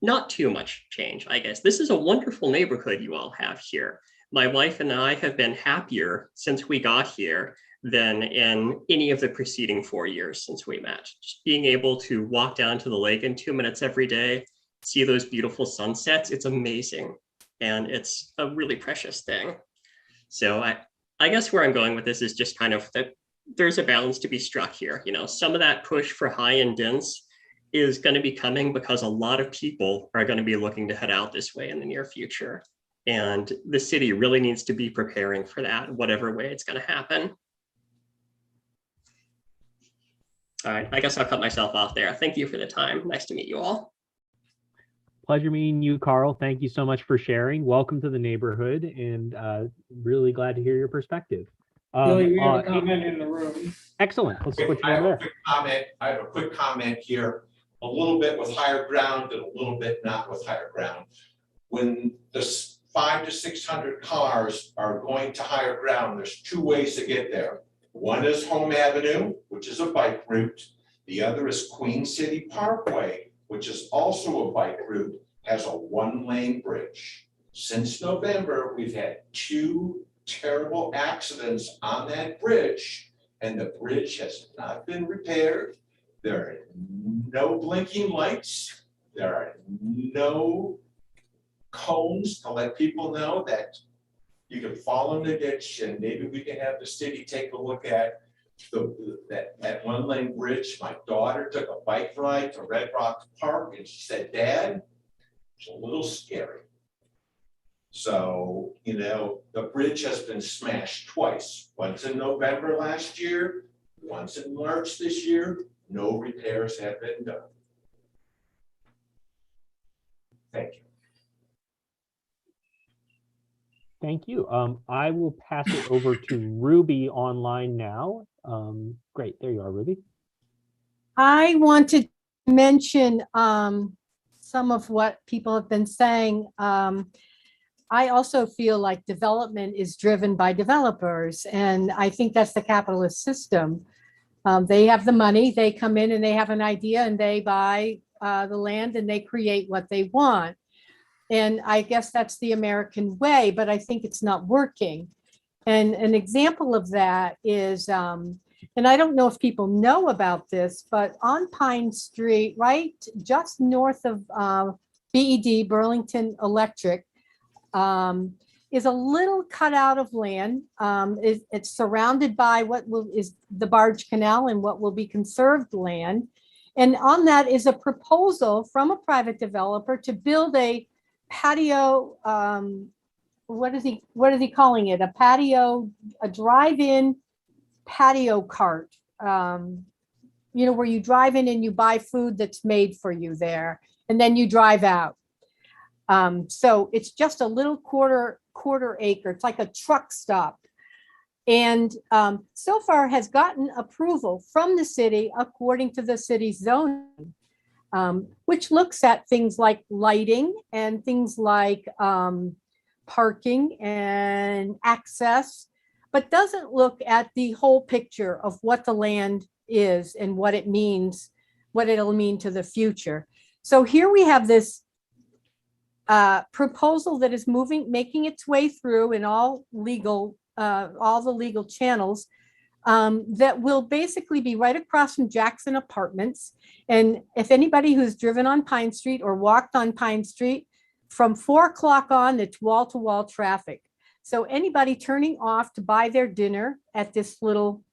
Speaker 18: not too much change, I guess. This is a wonderful neighborhood you all have here. My wife and I have been happier since we got here than in any of the preceding 4 years since we met. Just being able to walk down to the lake in 2 minutes every day, see those beautiful sunsets, it's amazing. And it's a really precious thing. So I guess where I'm going with this is just kind of that there's a balance to be struck here. You know, some of that push for high and dense is going to be coming because a lot of people are going to be looking to head out this way in the near future. And the city really needs to be preparing for that, whatever way it's going to happen. All right, I guess I'll cut myself off there. Thank you for the time. Nice to meet you all.
Speaker 1: Pleasure meeting you, Carl. Thank you so much for sharing. Welcome to the neighborhood, and really glad to hear your perspective.
Speaker 5: Billy, we have a comment in the room.
Speaker 1: Excellent. Let's put you
Speaker 6: I have
Speaker 1: over
Speaker 6: a quick comment. I have a quick comment here. A little bit with higher ground and a little bit not with higher ground. When the 500 to 600 cars are going to higher ground, there's 2 ways to get there. One is Home Avenue, which is a bike route. The other is Queen City Parkway, which is also a bike route, has a 1-lane bridge. Since November, we've had 2 terrible accidents on that bridge, and the bridge has not been repaired. There are no blinking lights. There are no cones to let people know that you can fall in the ditch, and maybe we can have the city take a look at that one lane bridge. My daughter took a bike ride to Red Rock Park and she said, "Dad, it's a little scary." So, you know, the bridge has been smashed twice, once in November last year, once in March this year. No repairs have been done. Thank you.
Speaker 1: Thank you. I will pass it over to Ruby online now. Great, there you are, Ruby.
Speaker 9: I wanted to mention some of what people have been saying. I also feel like development is driven by developers, and I think that's the capitalist system. They have the money, they come in and they have an idea and they buy the land and they create what they want. And I guess that's the American way, but I think it's not working. And an example of that is, and I don't know if people know about this, but on Pine Street, right just north of BED, Burlington Electric, is a little cutout of land. It's surrounded by what is the Barge Canal and what will be conserved land. And on that is a proposal from a private developer to build a patio, what is he calling it? A drive-in patio cart. You know, where you drive in and you buy food that's made for you there, and then you drive out. So it's just a little quarter acre. It's like a truck stop. And so far has gotten approval from the city according to the city's zoning, which looks at things like lighting and things like parking and access, but doesn't look at the whole picture of what the land is and what it means, what it'll mean to the future. So here we have this proposal that is making its way through in all the legal channels, that will basically be right across from Jackson Apartments. And if anybody who's driven on Pine Street or walked on Pine Street, from 4 o'clock on, it's wall-to-wall traffic. So anybody turning off to buy their dinner at this little,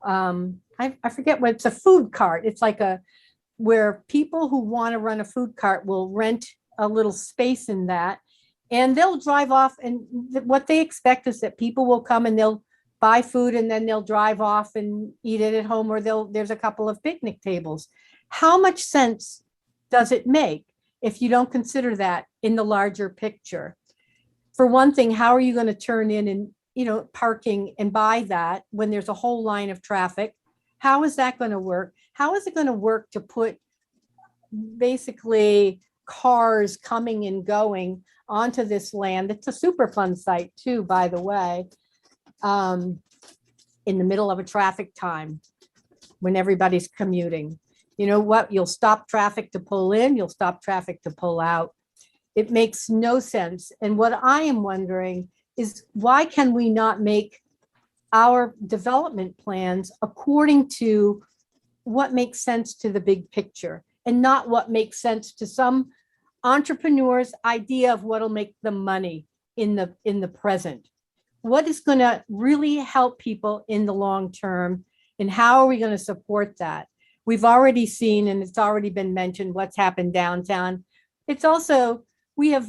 Speaker 9: I forget what, it's a food cart. It's like where people who want to run a food cart will rent a little space in that, and they'll drive off, and what they expect is that people will come and they'll buy food and then they'll drive off and eat it at home, or there's a couple of picnic tables. How much sense does it make if you don't consider that in the larger picture? For one thing, how are you going to turn in and parking and buy that when there's a whole line of traffic? How is that going to work? How is it going to work to put basically cars coming and going onto this land? It's a super fun site too, by the way, in the middle of a traffic time when everybody's commuting. You know what? You'll stop traffic to pull in, you'll stop traffic to pull out. It makes no sense. And what I am wondering is, why can we not make our development plans according to what makes sense to the big picture, and not what makes sense to some entrepreneur's idea of what'll make them money in the present? What is going to really help people in the long term, and how are we going to support that? We've already seen, and it's already been mentioned, what's happened downtown. It's also, we have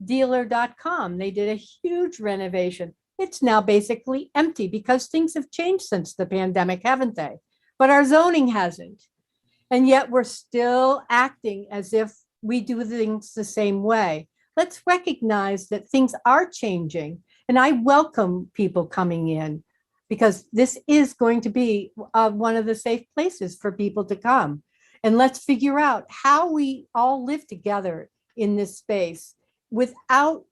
Speaker 9: dealer.com. They did a huge renovation. It's now basically empty because things have changed since the pandemic, haven't they? But our zoning hasn't. And yet we're still acting as if we do things the same way. Let's recognize that things are changing. And I welcome people coming in, because this is going to be one of the safe places for people to come. And let's figure out how we all live together in this space without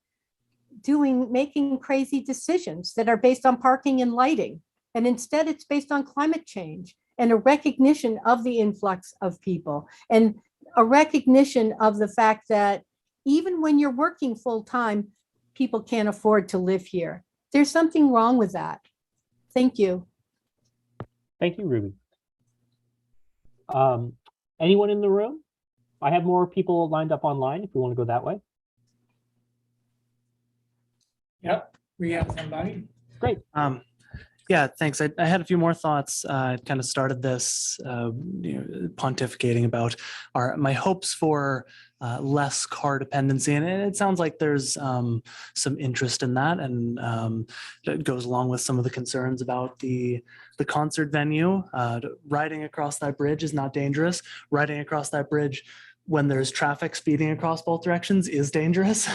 Speaker 9: making crazy decisions that are based on parking and lighting. And instead, it's based on climate change and a recognition of the influx of people, and a recognition of the fact that even when you're working full time, people can't afford to live here. There's something wrong with that. Thank you.
Speaker 1: Thank you, Ruby. Anyone in the room? I have more people lined up online if you want to go that way.
Speaker 5: Yep, we have somebody.
Speaker 1: Great.
Speaker 3: Yeah, thanks. I had a few more thoughts. Kind of started this pontificating about my hopes for less car dependency, and it sounds like there's some interest in that, and it goes along with some of the concerns about the concert venue. Riding across that bridge is not dangerous. Riding across that bridge when there's traffic speeding across both directions is dangerous.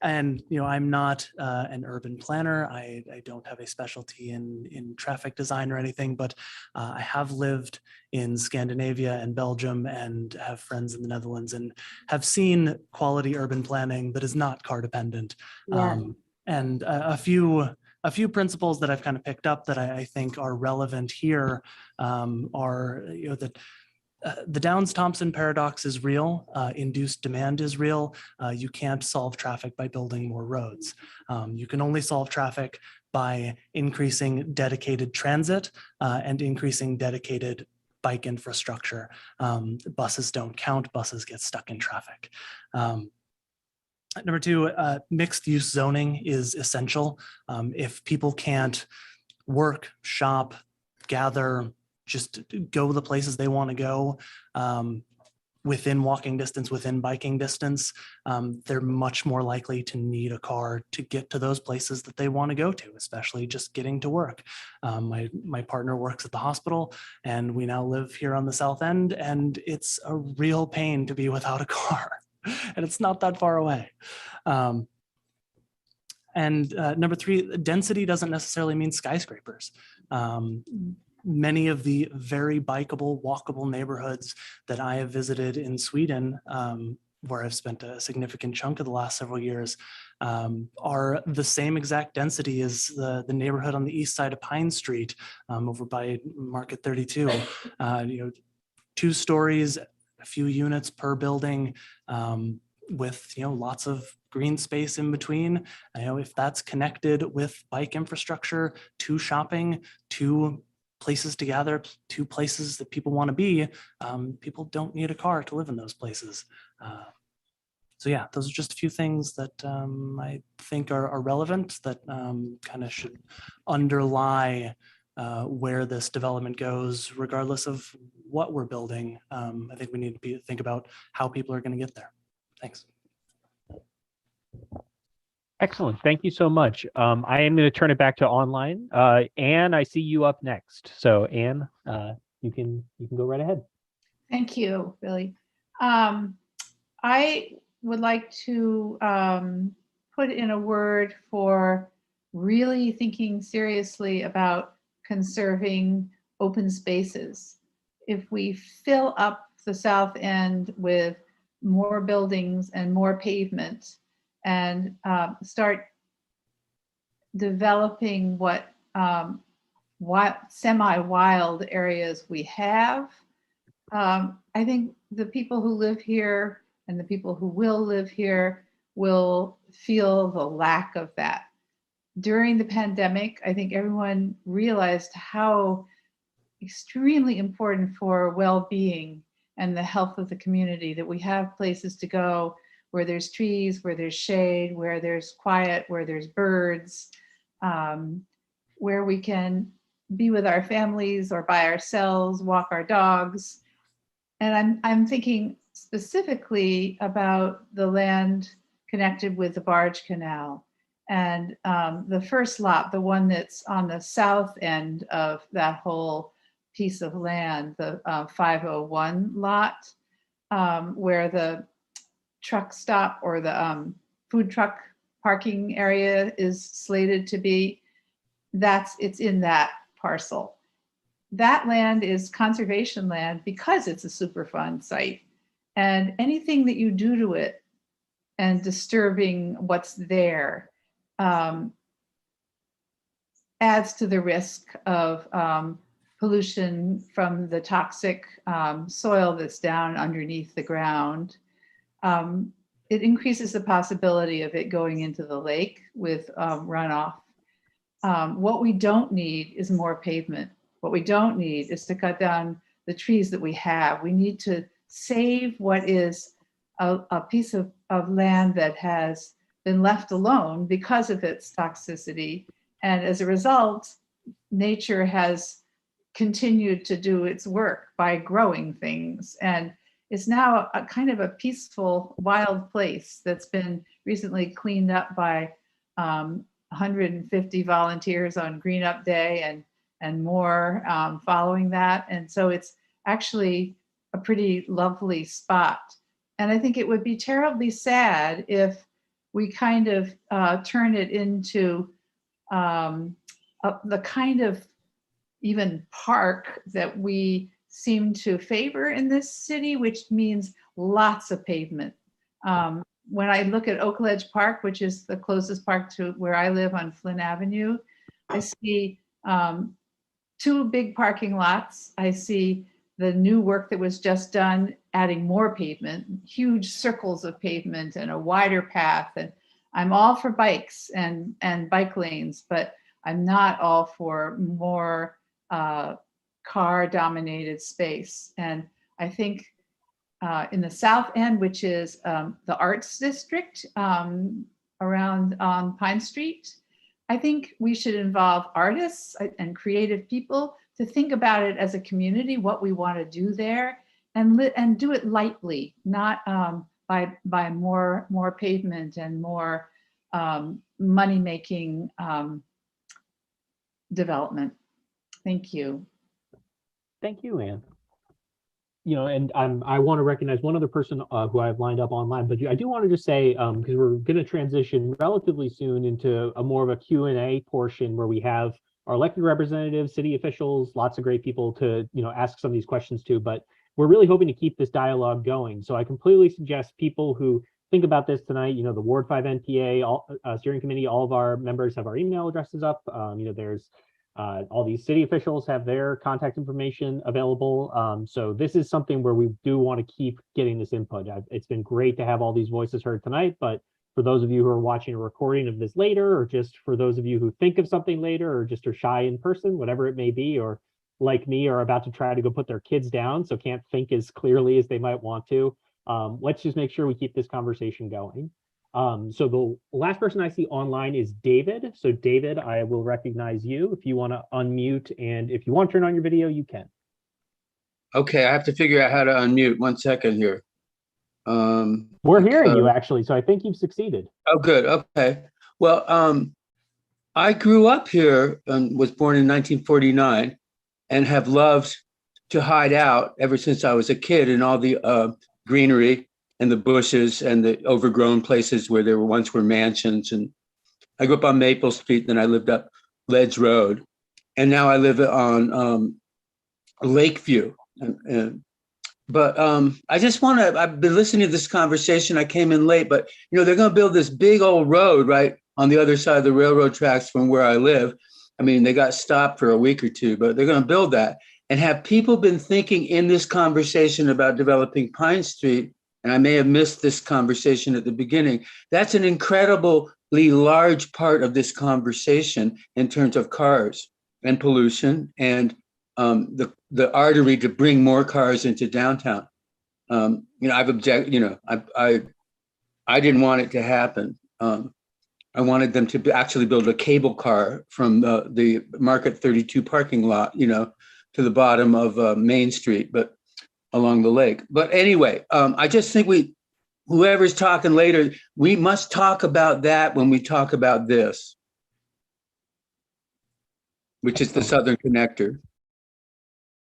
Speaker 3: And I'm not an urban planner. I don't have a specialty in traffic design or anything, but I have lived in Scandinavia and Belgium and have friends in the Netherlands and have seen quality urban planning that is not car dependent.
Speaker 12: Yeah.
Speaker 3: And a few principles that I've kind of picked up that I think are relevant here are that the Downs-Thompson paradox is real. Induced demand is real. You can't solve traffic by building more roads. You can only solve traffic by increasing dedicated transit and increasing dedicated bike infrastructure. Buses don't count. Buses get stuck in traffic. Number two, mixed use zoning is essential. If people can't work, shop, gather, just go the places they want to go within walking distance, within biking distance, they're much more likely to need a car to get to those places that they want to go to, especially just getting to work. My partner works at the hospital and we now live here on the South End, and it's a real pain to be without a car and it's not that far away. And number three, density doesn't necessarily mean skyscrapers. Many of the very bikeable, walkable neighborhoods that I have visited in Sweden, where I've spent a significant chunk of the last several years, are the same exact density as the neighborhood on the east side of Pine Street over by Market 32. 2 stories, a few units per building, with lots of green space in between. If that's connected with bike infrastructure, to shopping, to places to gather, to places that people want to be, people don't need a car to live in those places. So yeah, those are just a few things that I think are relevant, that kind of should underlie where this development goes, regardless of what we're building. I think we need to think about how people are going to get there. Thanks.
Speaker 1: Excellent. Thank you so much. I am going to turn it back to online. Anne, I see you up next. So Anne, you can go right ahead.
Speaker 10: Thank you, Billy. I would like to put in a word for really thinking seriously about conserving open spaces. If we fill up the South End with more buildings and more pavement and start developing what semi-wild areas we have, I think the people who live here and the people who will live here will feel the lack of that. During the pandemic, I think everyone realized how extremely important for well-being and the health of the community that we have places to go where there's trees, where there's shade, where there's quiet, where there's birds, where we can be with our families or by ourselves, walk our dogs. And I'm thinking specifically about the land connected with the barge canal. And the first lot, the one that's on the south end of that whole piece of land, the 501 lot, where the truck stop or the food truck parking area is slated to be, it's in that parcel. That land is conservation land because it's a Superfund site. And anything that you do to it and disturbing what's there adds to the risk of pollution from the toxic soil that's down underneath the ground. It increases the possibility of it going into the lake with runoff. What we don't need is more pavement. What we don't need is to cut down the trees that we have. We need to save what is a piece of land that has been left alone because of its toxicity. And as a result, nature has continued to do its work by growing things. And it's now a kind of a peaceful, wild place that's been recently cleaned up by 150 volunteers on Green Up Day and more following that. And so it's actually a pretty lovely spot. And I think it would be terribly sad if we kind of turn it into the kind of even park that we seem to favor in this city, which means lots of pavement. When I look at Oak Ledge Park, which is the closest park to where I live on Flynn Avenue, I see 2 big parking lots. I see the new work that was just done, adding more pavement, huge circles of pavement and a wider path. And I'm all for bikes and bike lanes, but I'm not all for more car-dominated space. And I think in the South End, which is the Arts District around on Pine Street, I think we should involve artists and creative people to think about it as a community, what we want to do there, and do it lightly, not by more pavement and more money-making development. Thank you.
Speaker 1: Thank you, Anne. You know, and I want to recognize one other person who I've lined up online, but I do want to just say, because we're going to transition relatively soon into a more of a Q&A portion where we have our elected representatives, city officials, lots of great people to, you know, ask some of these questions to, but we're really hoping to keep this dialogue going. So I completely suggest people who think about this tonight, you know, the Ward 5 NPA steering committee, all of our members have our email addresses up. You know, there's all these city officials have their contact information available. So this is something where we do want to keep getting this input. It's been great to have all these voices heard tonight, but for those of you who are watching a recording of this later, or just for those of you who think of something later, or just are shy in person, whatever it may be, or like me, are about to try to go put their kids down, so can't think as clearly as they might want to, let's just make sure we keep this conversation going. So the last person I see online is David. So David, I will recognize you if you want to unmute, and if you want to turn on your video, you can.
Speaker 19: Okay, I have to figure out how to unmute. 1 second here.
Speaker 1: We're hearing you actually, so I think you've succeeded.
Speaker 19: Oh, good. Okay. Well, I grew up here and was born in 1949 and have loved to hide out ever since I was a kid in all the greenery and the bushes and the overgrown places where there once were mansions. And I grew up on Maple Street, then I lived up Ledge Road, and now I live on Lakeview. But I just want to, I've been listening to this conversation. I came in late, but you know, they're going to build this big old road right on the other side of the railroad tracks from where I live. I mean, they got stopped for a week or two, but they're going to build that. And have people been thinking in this conversation about developing Pine Street? And I may have missed this conversation at the beginning. That's an incredibly large part of this conversation in terms of cars and pollution and the artery to bring more cars into downtown. You know, I've objected, you know, I didn't want it to happen. I wanted them to actually build a cable car from the Market 32 parking lot, you know, to the bottom of Main Street, but along the lake. But anyway, I just think whoever's talking later, we must talk about that when we talk about this, which is the Southern Connector.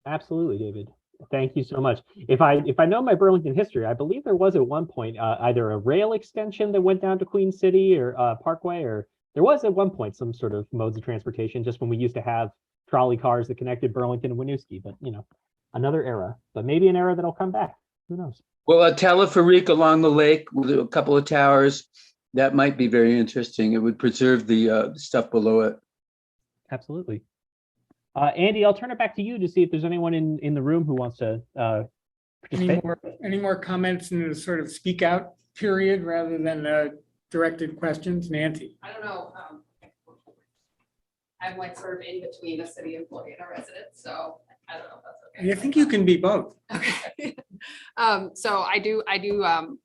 Speaker 1: Absolutely, David. Thank you so much. If I know my Burlington history, I believe there was at one point either a rail extension that went down to Queen City or Parkway, or there was at one point some sort of modes of transportation just when we used to have trolley cars that connected Burlington and Winooski. But you know, another era, but maybe an era that'll come back. Who knows? Well,
Speaker 19: a teleferique along the lake with a couple of towers, that might be very interesting. It would preserve the stuff below it.
Speaker 1: Absolutely. Andy, I'll turn it back to you to see if there's anyone in the room who wants to participate.
Speaker 5: Any more comments in the sort of speak out period rather than directed questions? Nancy?
Speaker 20: I don't know. I'm like sort of in between a city employee and a resident, so I don't know if that's okay.
Speaker 5: I think you can be both.
Speaker 20: Okay. So I do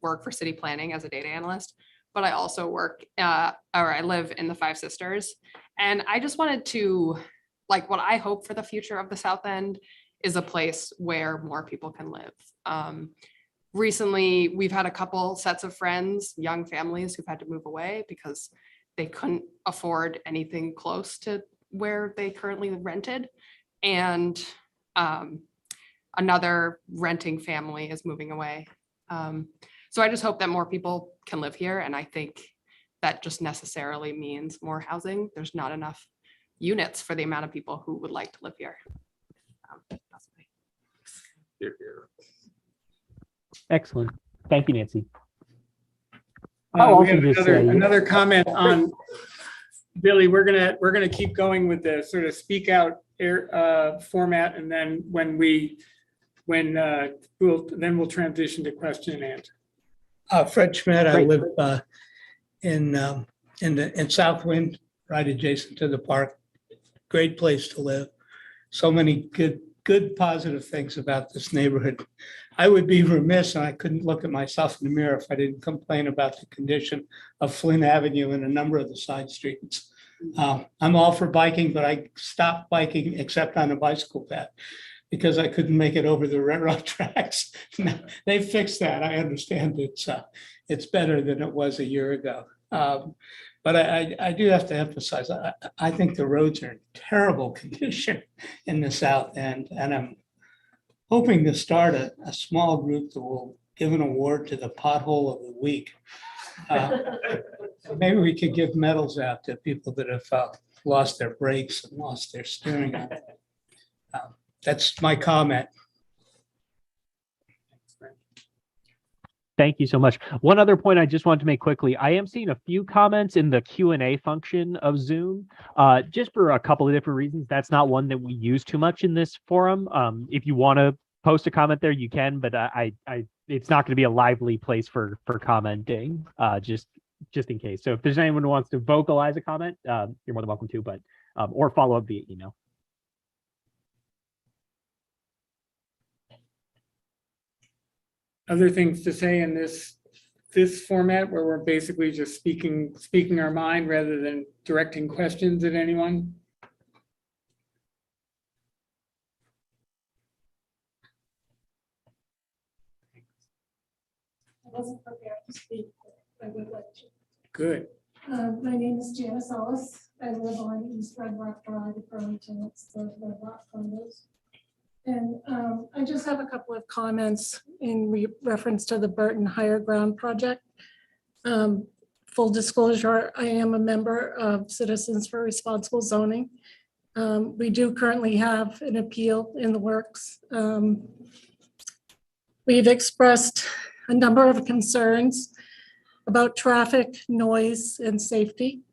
Speaker 20: work for city planning as a data analyst. but I also work, or I live in the Five Sisters. And I just wanted to, like, what I hope for the future of the South End is a place where more people can live. Recently, we've had a couple sets of friends, young families who've had to move away because they couldn't afford anything close to where they currently rented. And another renting family is moving away. So I just hope that more people can live here. And I think that just necessarily means more housing. There's not enough units for the amount of people who would like to live here. That's my-
Speaker 1: Excellent. Thank you, Nancy.
Speaker 5: We
Speaker 1: also
Speaker 5: have
Speaker 1: just say-
Speaker 5: another comment on, Billy, we're gonna keep going with the sort of speak out format, and then we'll transition to question and answer.
Speaker 21: Fred Schmidt, I
Speaker 1: Great.
Speaker 21: live in Southwind, right adjacent to the park. Great place to live. So many good positive things about this neighborhood. I would be remiss, and I couldn't look at myself in the mirror if I didn't complain about the condition of Flynn Avenue and a number of the side streets. I'm all for biking, but I stopped biking except on a bicycle path because I couldn't make it over the railroad tracks. They fixed that. I understand it's better than it was a year ago. But I do have to emphasize, I think the roads are in terrible condition in the South End, and I'm hoping to start a small group that will give an award to the pothole of the week. Maybe we could give medals out to people that have lost their brakes and lost their steering. That's my comment.
Speaker 1: Thank you so much. One other point I just wanted to make quickly. I am seeing a few comments in the Q&A function of Zoom, just for a couple of different reasons. That's not one that we use too much in this forum. If you want to post a comment there, you can, but it's not going to be a lively place for commenting, just in case. So if there's anyone who wants to vocalize a comment, you're more than welcome to, but or follow up via email.
Speaker 5: Other things to say in this format where we're basically just speaking our mind rather than directing questions at anyone?
Speaker 22: I wasn't prepared to speak, but I would like to.
Speaker 5: Good.
Speaker 22: My name is Janice Ellis. I live on East Red Rock Drive in Burlington. It's the Red Rock condos. And I just have a couple of comments in reference to the Burton Higher Ground project. Full disclosure, I am a member of Citizens for Responsible Zoning. We do currently have an appeal in the works. We've expressed a number of concerns about traffic, noise, and safety.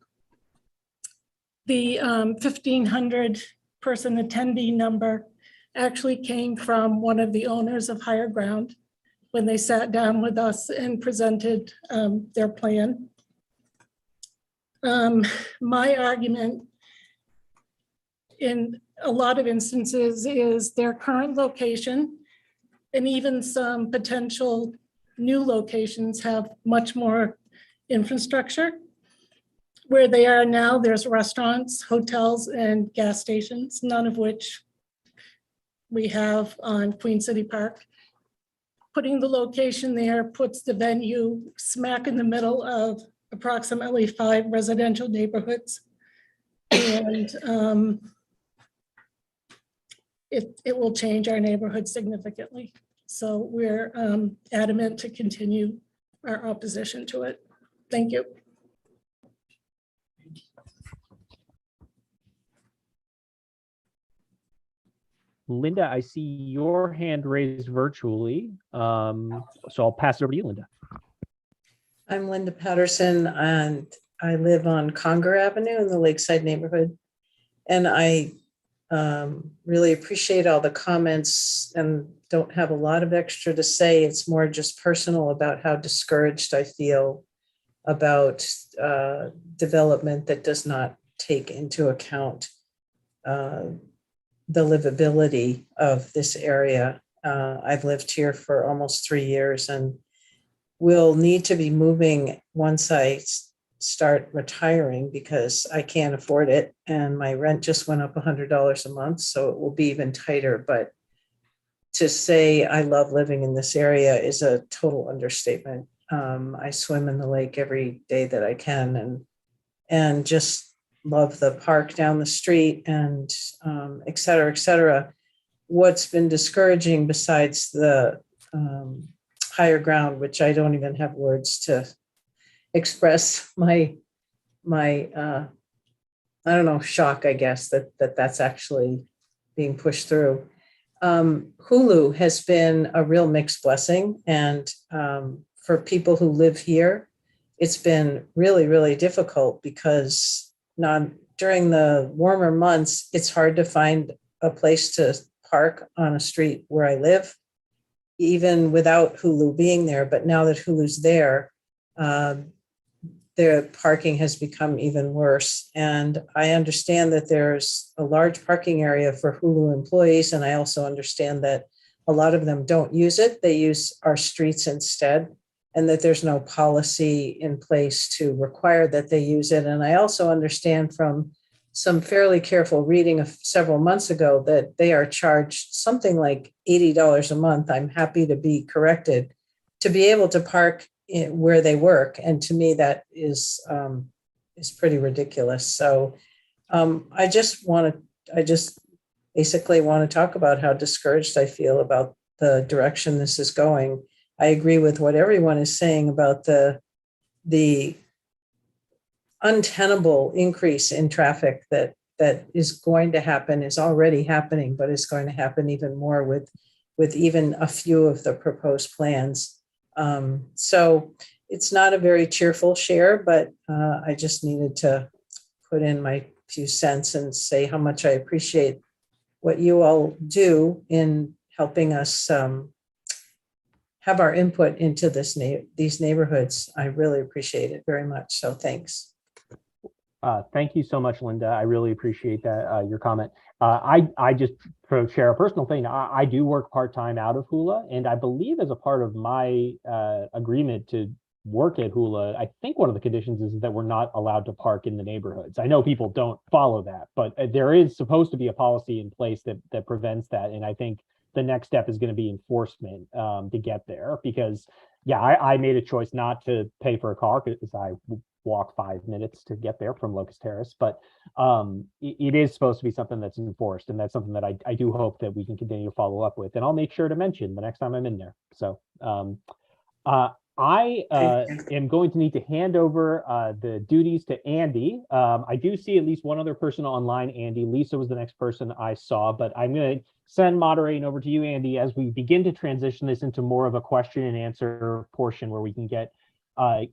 Speaker 22: The 1,500 person attendee number actually came from one of the owners of Higher Ground when they sat down with us and presented their plan. My argument in a lot of instances is their current location and even some potential new locations have much more infrastructure. Where they are now, there's restaurants, hotels, and gas stations, none of which we have on Queen City Park. Putting the location there puts the venue smack in the middle of approximately 5 residential neighborhoods. And it will change our neighborhood significantly. So we're adamant to continue our opposition to it. Thank you.
Speaker 1: Linda, I see your hand raised virtually. So I'll pass it over to you, Linda.
Speaker 23: I'm Linda Patterson, and I live on Conger Avenue in the Lakeside neighborhood. And I really appreciate all the comments and don't have a lot of extra to say. It's more just personal about how discouraged I feel about development that does not take into account the livability of this area. I've lived here for almost 3 years, and will need to be moving once I start retiring because I can't afford it. And my rent just went up $100 a month, so it will be even tighter. But to say I love living in this area is a total understatement. I swim in the lake every day that I can and just love the park down the street and et cetera, et cetera. What's been discouraging besides the higher ground, which I don't even have words to express my I don't know, shock, I guess, that's actually being pushed through. Hulu has been a real mixed blessing. And for people who live here, it's been really, really difficult because during the warmer months, it's hard to find a place to park on a street where I live, even without Hulu being there. But now that Hulu's there, the parking has become even worse. And I understand that there's a large parking area for Hulu employees. And I also understand that a lot of them don't use it. They use our streets instead, and that there's no policy in place to require that they use it. And I also understand from some fairly careful reading of several months ago that they are charged something like $80 a month. I'm happy to be corrected to be able to park where they work. And to me, that is pretty ridiculous. So I just basically want to talk about how discouraged I feel about the direction this is going. I agree with what everyone is saying about the untenable increase in traffic that is going to happen, is already happening, but is going to happen even more with even a few of the proposed plans. So it's not a very cheerful share, but I just needed to put in my few cents and say how much I appreciate what you all do in helping us have our input into these neighborhoods. I really appreciate it very much. So thanks.
Speaker 1: Thank you so much, Linda. I really appreciate that, your comment. I just share a personal thing. I do work part-time out of Hula, and I believe as a part of my agreement to work at Hula, I think one of the conditions is that we're not allowed to park in the neighborhoods. I know people don't follow that, but there is supposed to be a policy in place that prevents that. And I think the next step is going to be enforcement to get there, because yeah, I made a choice not to pay for a car because I walk 5 minutes to get there from Locust Terrace, but it is supposed to be something that's enforced, and that's something that I do hope that we can continue to follow up with, and I'll make sure to mention the next time I'm in there. So I am going to need to hand over the duties to Andy. I do see at least one other person online, Andy. Lisa was the next person I saw, but I'm going to send moderating over to you, Andy, as we begin to transition this into more of a question and answer portion where we can get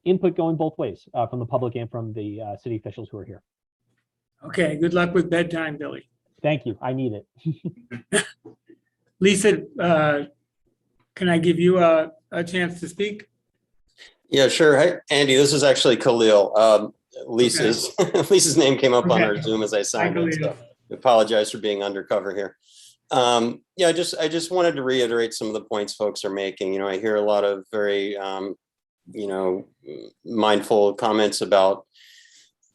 Speaker 1: input going both ways from the public and from the city officials who are here.
Speaker 5: Okay, good luck with bedtime, Billy.
Speaker 1: Thank you. I need it.
Speaker 5: Lisa, can I give you a chance to speak?
Speaker 2: Yeah, sure. Hey, Andy, this is actually Khalil. Lisa's Lisa's name came up on our Zoom as I signed in. So I apologize for being undercover here. Yeah, I just wanted to reiterate some of the points folks are making. You know, I hear a lot of very you know, mindful comments about,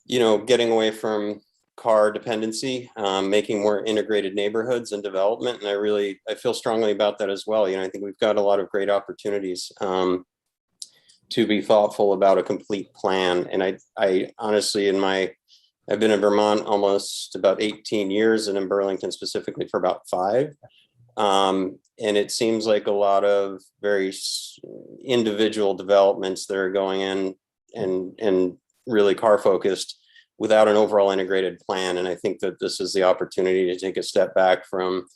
Speaker 2: you know, getting away from car dependency, making more integrated neighborhoods and development. And I feel strongly about that as well. You know, I think we've got a lot of great opportunities to be thoughtful about a complete plan. And I honestly, I've been in Vermont almost about 18 years and in Burlington specifically for about 5. And it seems like a lot of very individual developments that are going in and really car focused without an overall integrated plan. And I think that this is the opportunity to take a step back from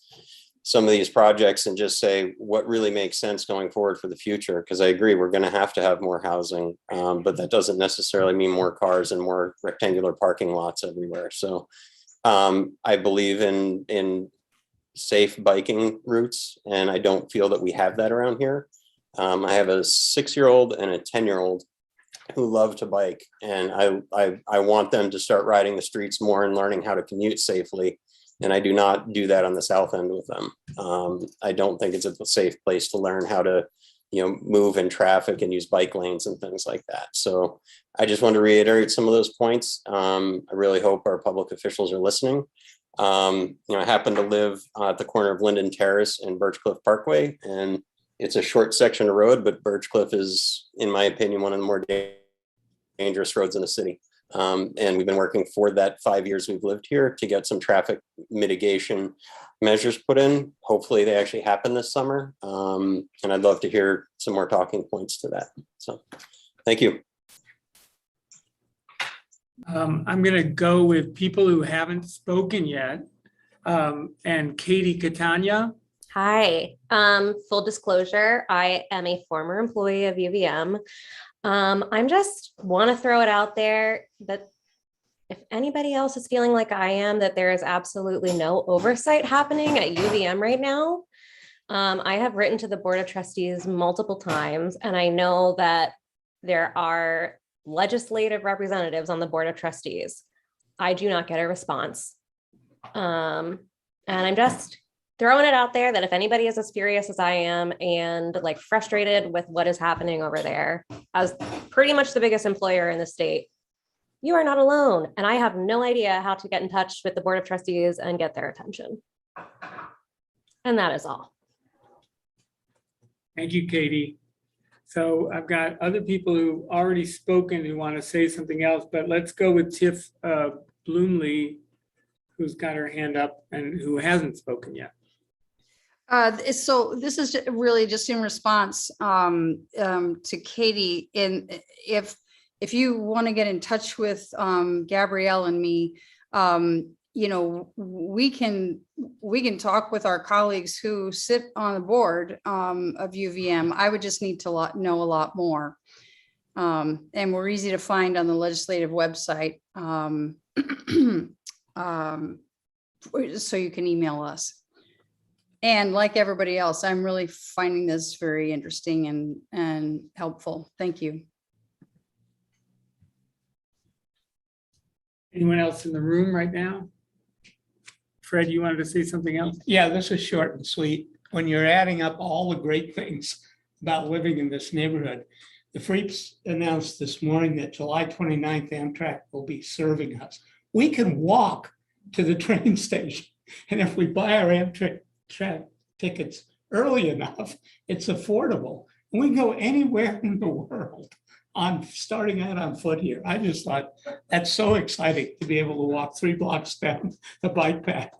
Speaker 2: some of these projects and just say what really makes sense going forward for the future. Because I agree, we're going to have more housing, but that doesn't necessarily mean more cars and more rectangular parking lots everywhere. So I believe in safe biking routes, and I don't feel that we have that around here. I have a 6-year-old and a 10-year-old who love to bike, and I want them to start riding the streets more and learning how to commute safely. And I do not do that on the south end with them. I don't think it's a safe place to learn how to move in traffic and use bike lanes and things like that. So I just want to reiterate some of those points. I really hope our public officials are listening. I happen to live at the corner of Linden Terrace and Birchcliff Parkway, and it's a short section of road, but Birchcliff is, in my opinion, one of the more dangerous roads in the city. And we've been working for that 5 years we've lived here to get some traffic mitigation measures put in. Hopefully they actually happen this summer. And I'd love to hear some more talking points to that. So thank you.
Speaker 5: I'm going to go with people who haven't spoken yet. And Katie Catania.
Speaker 4: Hi, full disclosure, I am a former employee of UVM. I'm just want to throw it out there that if anybody else is feeling like I am, that there is absolutely no oversight happening at UVM right now. I have written to the Board of Trustees multiple times, and I know that there are legislative representatives on the Board of Trustees. I do not get a response. And I'm just throwing it out there that if anybody is as furious as I am and like frustrated with what is happening over there, as pretty much the biggest employer in the state, you are not alone. And I have no idea how to get in touch with the Board of Trustees and get their attention. And that is all.
Speaker 5: Thank you, Katie. So I've got other people who've already spoken who want to say something else, but let's go with Tiff Bloomley, who's got her hand up and who hasn't spoken yet.
Speaker 7: So this is really just in response to Katie. If you want to get in touch with Gabrielle and me, we can talk with our colleagues who sit on the board of UVM. I would just need to know a lot more. And we're easy to find on the legislative website. So you can email us. And like everybody else, I'm really finding this very interesting and helpful. Thank you.
Speaker 5: Anyone else in the room right now? Fred, you wanted to say something else?
Speaker 21: Yeah, this is short and sweet. When you're adding up all the great things about living in this neighborhood, the Freeps announced this morning that July 29th, Amtrak will be serving us. We can walk to the train station. And if we buy our Amtrak tickets early enough, it's affordable. And we can go anywhere in the world starting out on foot here. I just thought that's so exciting to be able to walk 3 blocks down the bike path.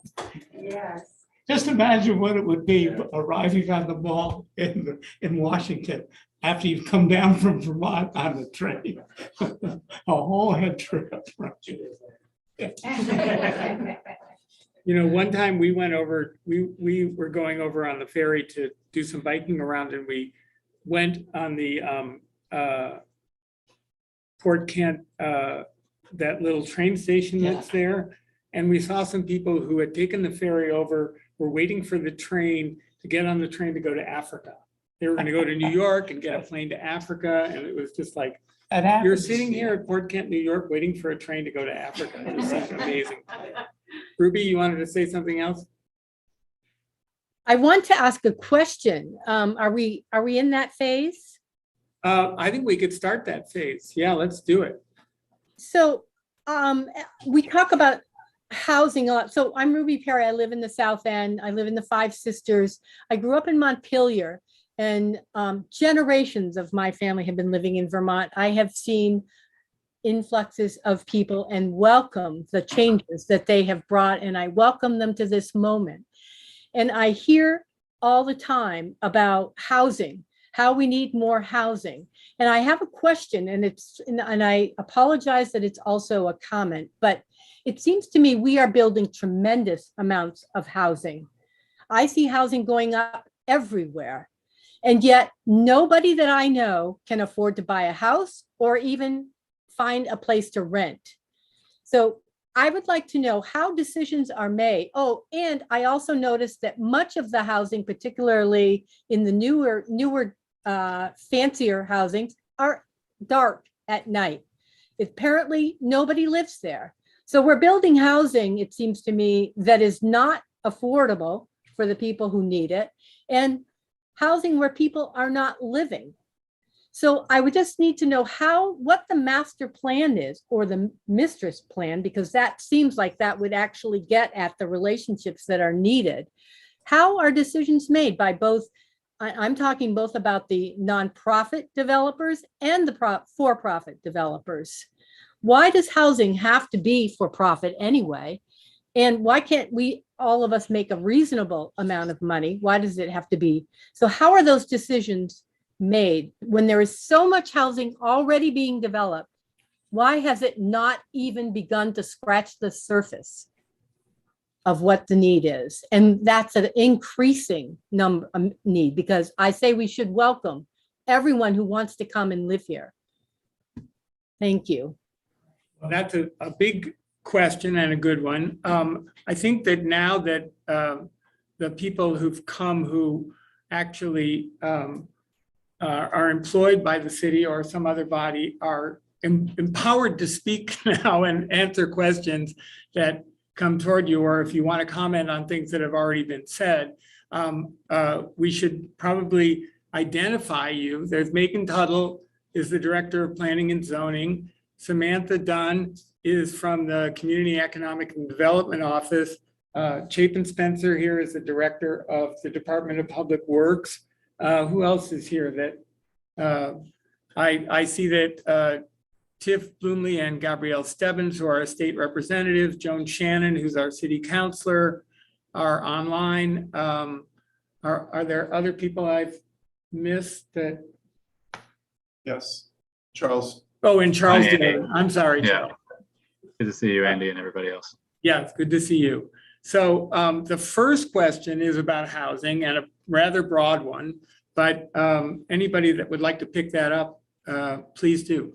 Speaker 13: Yes.
Speaker 21: Just imagine what it would be arriving on the mall in Washington after you've come down from Vermont on the train. A whole head trip.
Speaker 5: One time we went over, we were going over on the ferry to do some biking around, and we went on the Port Kent, that little train station that's there. And we saw some people who had taken the ferry over, were waiting for the train to get on the train to go to Africa. They were going to go to New York and get a plane to Africa. And it was just like, you're sitting here at Port Kent, New York, waiting for a train to go to Africa. It was amazing. Ruby, you wanted to say something else?
Speaker 9: I want to ask a question. Are we in that phase?
Speaker 5: I think we could start that phase. Yeah, let's do it.
Speaker 9: So we talk about housing a lot. So I'm Ruby Perry. I live in the South End. I live in the Five Sisters. I grew up in Montpelier, and generations of my family have been living in Vermont. I have seen influxes of people and welcome the changes that they have brought, and I welcome them to this moment. And I hear all the time about housing, how we need more housing. And I have a question, and I apologize that it's also a comment, but it seems to me we are building tremendous amounts of housing. I see housing going up everywhere. And yet nobody that I know can afford to buy a house or even find a place to rent. So I would like to know how decisions are made. Oh, and I also noticed that much of the housing, particularly in the newer fancier housings, are dark at night. Apparently nobody lives there. So we're building housing, it seems to me, that is not affordable for the people who need it. And housing where people are not living. So I would just need to know what the master plan is, or the mistress plan, because that seems like that would actually get at the relationships that are needed. How are decisions made by both? I'm talking both about the nonprofit developers and the for-profit developers. Why does housing have to be for profit anyway? And why can't we, all of us, make a reasonable amount of money? Why does it have to be? So how are those decisions made when there is so much housing already being developed? Why has it not even begun to scratch the surface of what the need is? And that's an increasing need, because I say we should welcome everyone who wants to come and live here. Thank you.
Speaker 5: Well, that's a big question and a good one. I think that now that the people who've come who actually are employed by the city or some other body are empowered to speak now and answer questions that come toward you, or if you want to comment on things that have already been said, we should probably identify you. There's Megan Tuttle, is the Director of Planning and Zoning. Samantha Dunn is from the Community Economic and Development Office. Chapin Spencer here is the Director of the Department of Public Works. Who else is here that I see that Tiff Bloomley and Gabrielle Stebbins, who are our state representatives, Joan Shannon, who's our city councilor, are online. Are there other people I've missed that?
Speaker 8: Yes, Charles.
Speaker 5: Oh, and Charles,
Speaker 8: Hi, Andy.
Speaker 5: I'm sorry.
Speaker 8: Yeah.
Speaker 5: Charles.
Speaker 8: Good to see you, Andy, and everybody else.
Speaker 5: Yeah, it's good to see you. So the first question is about housing, and a rather broad one, but anybody that would like to pick that up, please do.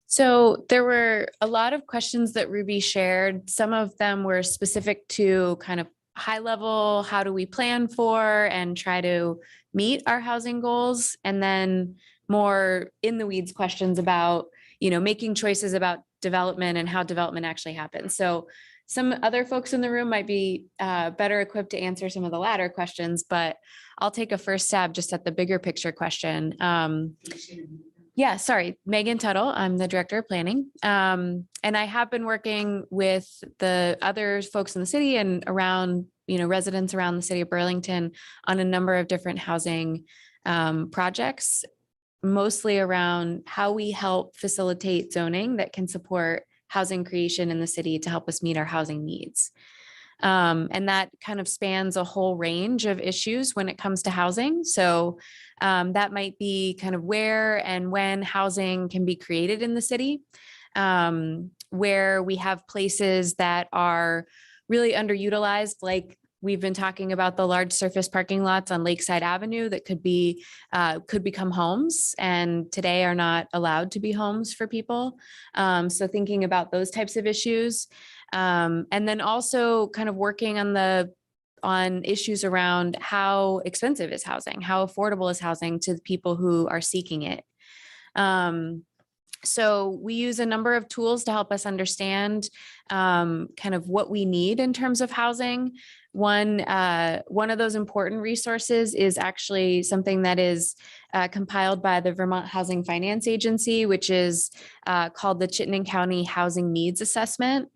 Speaker 11: So there were a lot of questions that Ruby shared. Some of them were specific to kind of high level, how do we plan for and try to meet our housing goals? And then more in the weeds questions about, making choices about development and how development actually happens. So some other folks in the room might be better equipped to answer some of the latter questions, but I'll take a first stab just at the bigger picture question. Yeah, sorry, Megan Tuttle. I'm the Director of Planning. And I have been working with the other folks in the city and around, residents around the city of Burlington on a number of different housing projects, mostly around how we help facilitate zoning that can support housing creation in the city to help us meet our housing needs. And that kind of spans a whole range of issues when it comes to housing. So that might be kind of where and when housing can be created in the city, where we have places that are really underutilized, like we've been talking about the large surface parking lots on Lakeside Avenue that could become homes and today are not allowed to be homes for people. So thinking about those types of issues. And then also kind of working on issues around how expensive is housing, how affordable is housing to the people who are seeking it. So we use a number of tools to help us understand kind of what we need in terms of housing. One of those important resources is actually something that is compiled by the Vermont Housing Finance Agency, which is called the Chittenden County Housing Needs Assessment.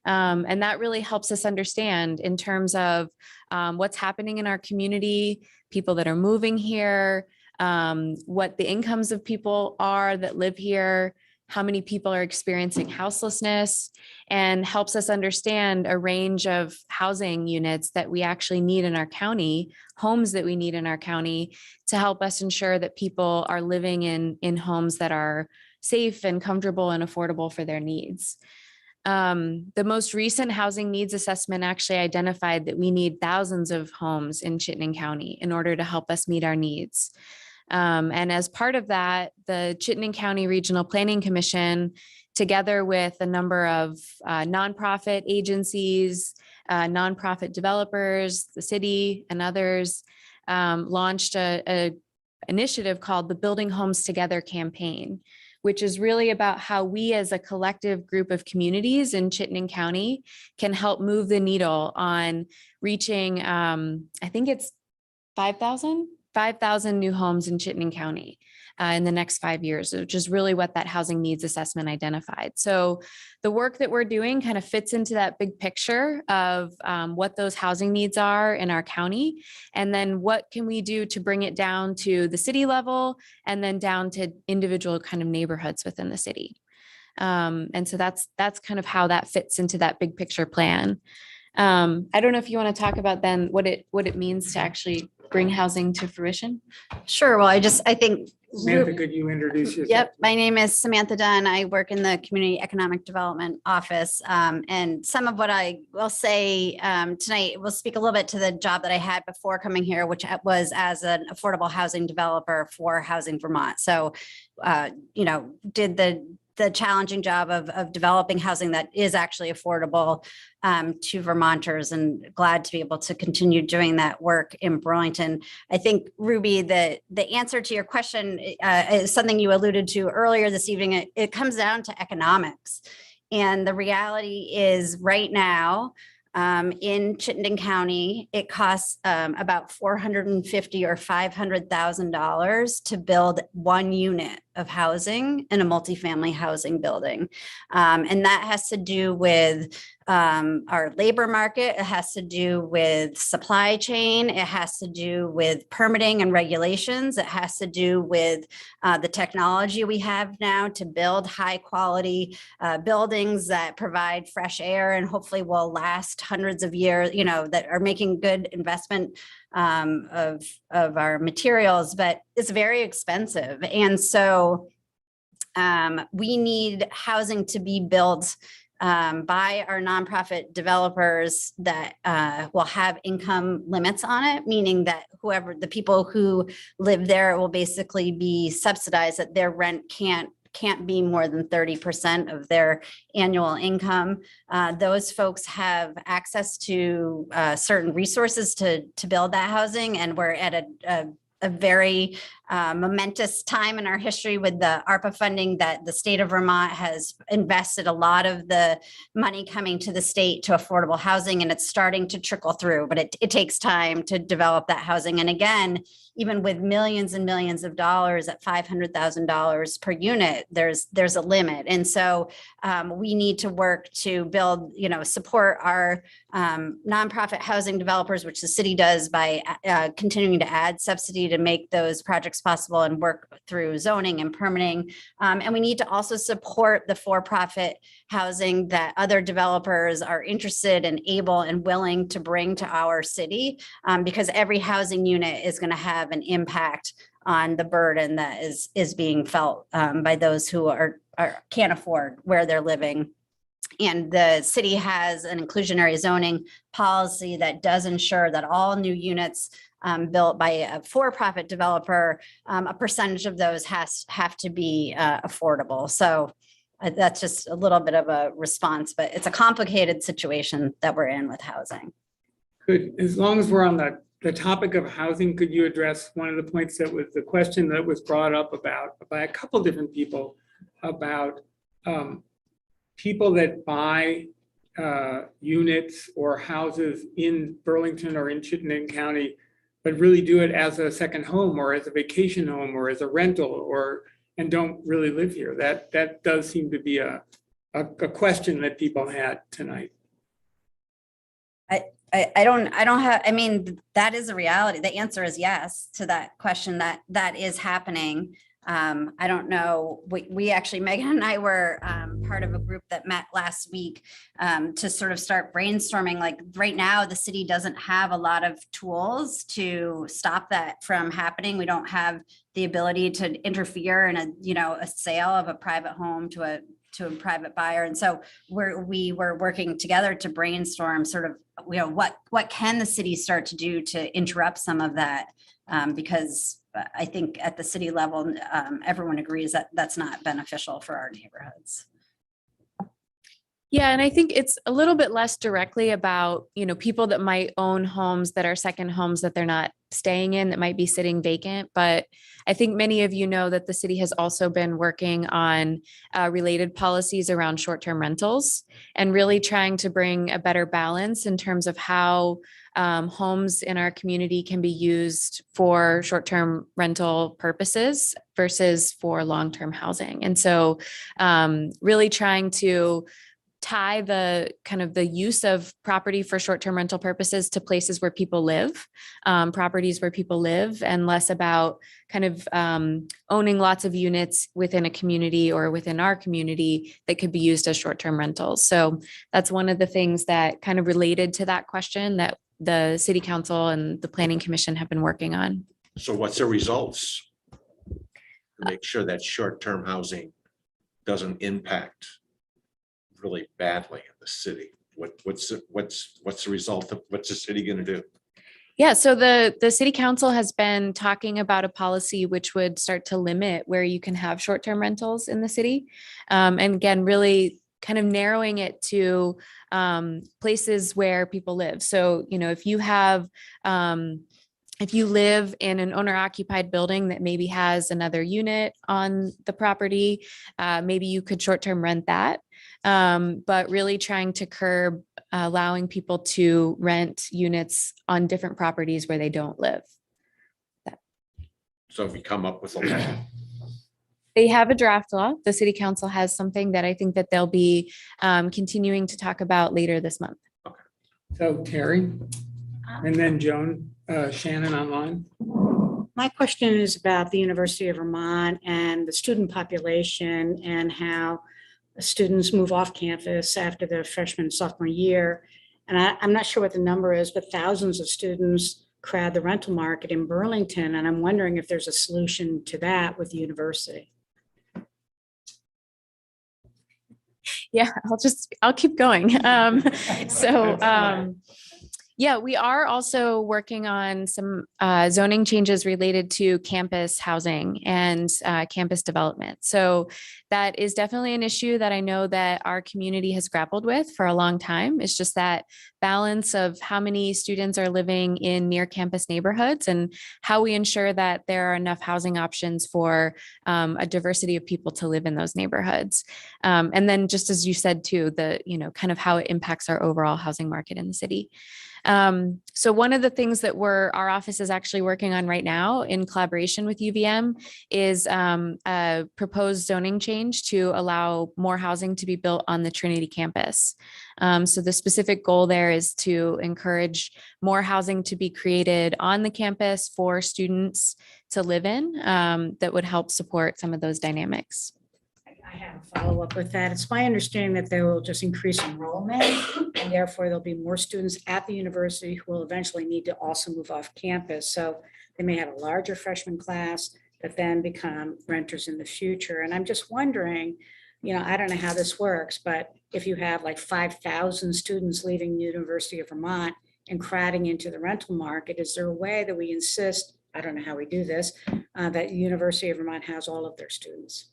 Speaker 11: And that really helps us understand in terms of what's happening in our community, people that are moving here, what the incomes of people are that live here, how many people are experiencing houselessness, and helps us understand a range of housing units that we actually need in our county, homes that we need in our county, to help us ensure that people are living in homes that are safe and comfortable and affordable for their needs. The most recent housing needs assessment actually identified that we need thousands of homes in Chittenden County in order to help us meet our needs. And as part of that, the Chittenden County Regional Planning Commission, together with a number of nonprofit agencies, nonprofit developers, the city and others, launched a initiative called the Building Homes Together campaign, which is really about how we as a collective group of communities in Chittenden County can help move the needle on reaching, I think it's 5,000 new homes in Chittenden County in the next 5 years, which is really what that housing needs assessment identified. So the work that we're doing kind of fits into that big picture of what those housing needs are in our county, and then what can we do to bring it down to the city level and then down to individual kind of neighborhoods within the city. And so that's kind of how that fits into that big picture plan. I don't know if you want to talk about then what it means to actually bring housing to fruition.
Speaker 12: Sure. Well, I think.
Speaker 5: Samantha, could you introduce yourself?
Speaker 14: Yep. My name is Samantha Dunn. I work in the Community Economic Development Office. And some of what I will say tonight will speak a little bit to the job that I had before coming here, which was as an affordable housing developer for Housing Vermont. So, did the challenging job of developing housing that is actually affordable to Vermonters, and glad to be able to continue doing that work in Burlington. I think, Ruby, the answer to your question is something you alluded to earlier this evening. It comes down to economics. And the reality is right now, in Chittenden County, it costs about $450,000 or $500,000 to build one unit of housing in a multifamily housing building. And that has to do with our labor market. It has to do with supply chain. It has to do with permitting and regulations. It has to do with the technology we have now to build high quality buildings that provide fresh air and hopefully will last hundreds of years, that are making good investment of our materials, but it's very expensive. And so we need housing to be built by our nonprofit developers that will have income limits on it, meaning that the people who live there will basically be subsidized, that their rent can't be more than 30% of their annual income. Those folks have access to certain resources to build that housing, and we're at a very momentous time in our history with the ARPA funding that the state of Vermont has invested a lot of the money coming to the state to affordable housing, and it's starting to trickle through, but it takes time to develop that housing. And again, even with millions and millions of dollars at $500,000 per unit, there's a limit. And so we need to work to build, support our nonprofit housing developers, which the city does by continuing to add subsidy to make those projects possible and work through zoning and permitting. And we need to also support the for-profit housing that other developers are interested and able and willing to bring to our city, because every housing unit is going to have an impact on the burden that is being felt by those who can't afford where they're living. And the city has an inclusionary zoning policy that does ensure that all new units built by a for-profit developer, a percentage of those have to be affordable. So that's just a little bit of a response, but it's a complicated situation that we're in with housing.
Speaker 5: Good. As long as we're on the topic of housing, could you address one of the points that was the question that was brought up by a couple different people about people that buy units or houses in Burlington or in Chittenden County, but really do it as a second home or as a vacation home or as a rental and don't really live here. That does seem to be a question that people had tonight.
Speaker 14: That is a reality. The answer is yes to that question, that is happening. I don't know. We actually, Megan and I were part of a group that met last week to sort of start brainstorming. Like right now, the city doesn't have a lot of tools to stop that from happening. We don't have the ability to interfere in a sale of a private home to a private buyer. And so we were working together to brainstorm sort of, what can the city start to do to interrupt some of that? Because I think at the city level, everyone agrees that that's not beneficial for our neighborhoods.
Speaker 11: Yeah, and I think it's a little bit less directly about, people that might own homes that are second homes that they're not staying in, that might be sitting vacant. But I think many of you know that the city has also been working on related policies around short-term rentals and really trying to bring a better balance in terms of how homes in our community can be used for short-term rental purposes versus for long-term housing. And so really trying to tie the kind of the use of property for short-term rental purposes to places where people live, properties where people live, and less about kind of owning lots of units within a community or within our community that could be used as short-term rentals. So that's one of the things that kind of related to that question that the city council and the planning commission have been working on.
Speaker 6: So what's the results? To make sure that short-term housing doesn't impact really badly in the city. What's the result of what's the city going to do?
Speaker 11: Yeah, so the city council has been talking about a policy which would start to limit where you can have short-term rentals in the city. And again, really kind of narrowing it to places where people live. So, if you have if you live in an owner-occupied building that maybe has another unit on the property, maybe you could short-term rent that. But really trying to curb allowing people to rent units on different properties where they don't live.
Speaker 6: So if we come up with a law.
Speaker 11: They have a draft law. The city council has something that I think that they'll be continuing to talk about later this month.
Speaker 5: So Terry, and then Joan, Shannon online.
Speaker 12: My question is about the University of Vermont and the student population and how students move off campus after their freshman, sophomore year. And I'm not sure what the number is, but thousands of students crowd the rental market in Burlington. And I'm wondering if there's a solution to that with the university.
Speaker 11: Yeah, I'll keep going. Yeah, we are also working on some zoning changes related to campus housing and campus development. So that is definitely an issue that I know that our community has grappled with for a long time. It's just that balance of how many students are living in near campus neighborhoods and how we ensure that there are enough housing options for a diversity of people to live in those neighborhoods. And then just as you said too, kind of how it impacts our overall housing market in the city. So one of the things that our office is actually working on right now in collaboration with UVM is a proposed zoning change to allow more housing to be built on the Trinity campus. So the specific goal there is to encourage more housing to be created on the campus for students to live in that would help support some of those dynamics.
Speaker 12: I have a follow-up with that. It's my understanding that they will just increase enrollment and therefore there'll be more students at the university who will eventually need to also move off campus. So they may have a larger freshman class that then become renters in the future. And I'm just wondering, I don't know how this works, but if you have like 5,000 students leaving the University of Vermont and crowding into the rental market, is there a way that we insist, I don't know how we do this, that the University of Vermont has all of their students?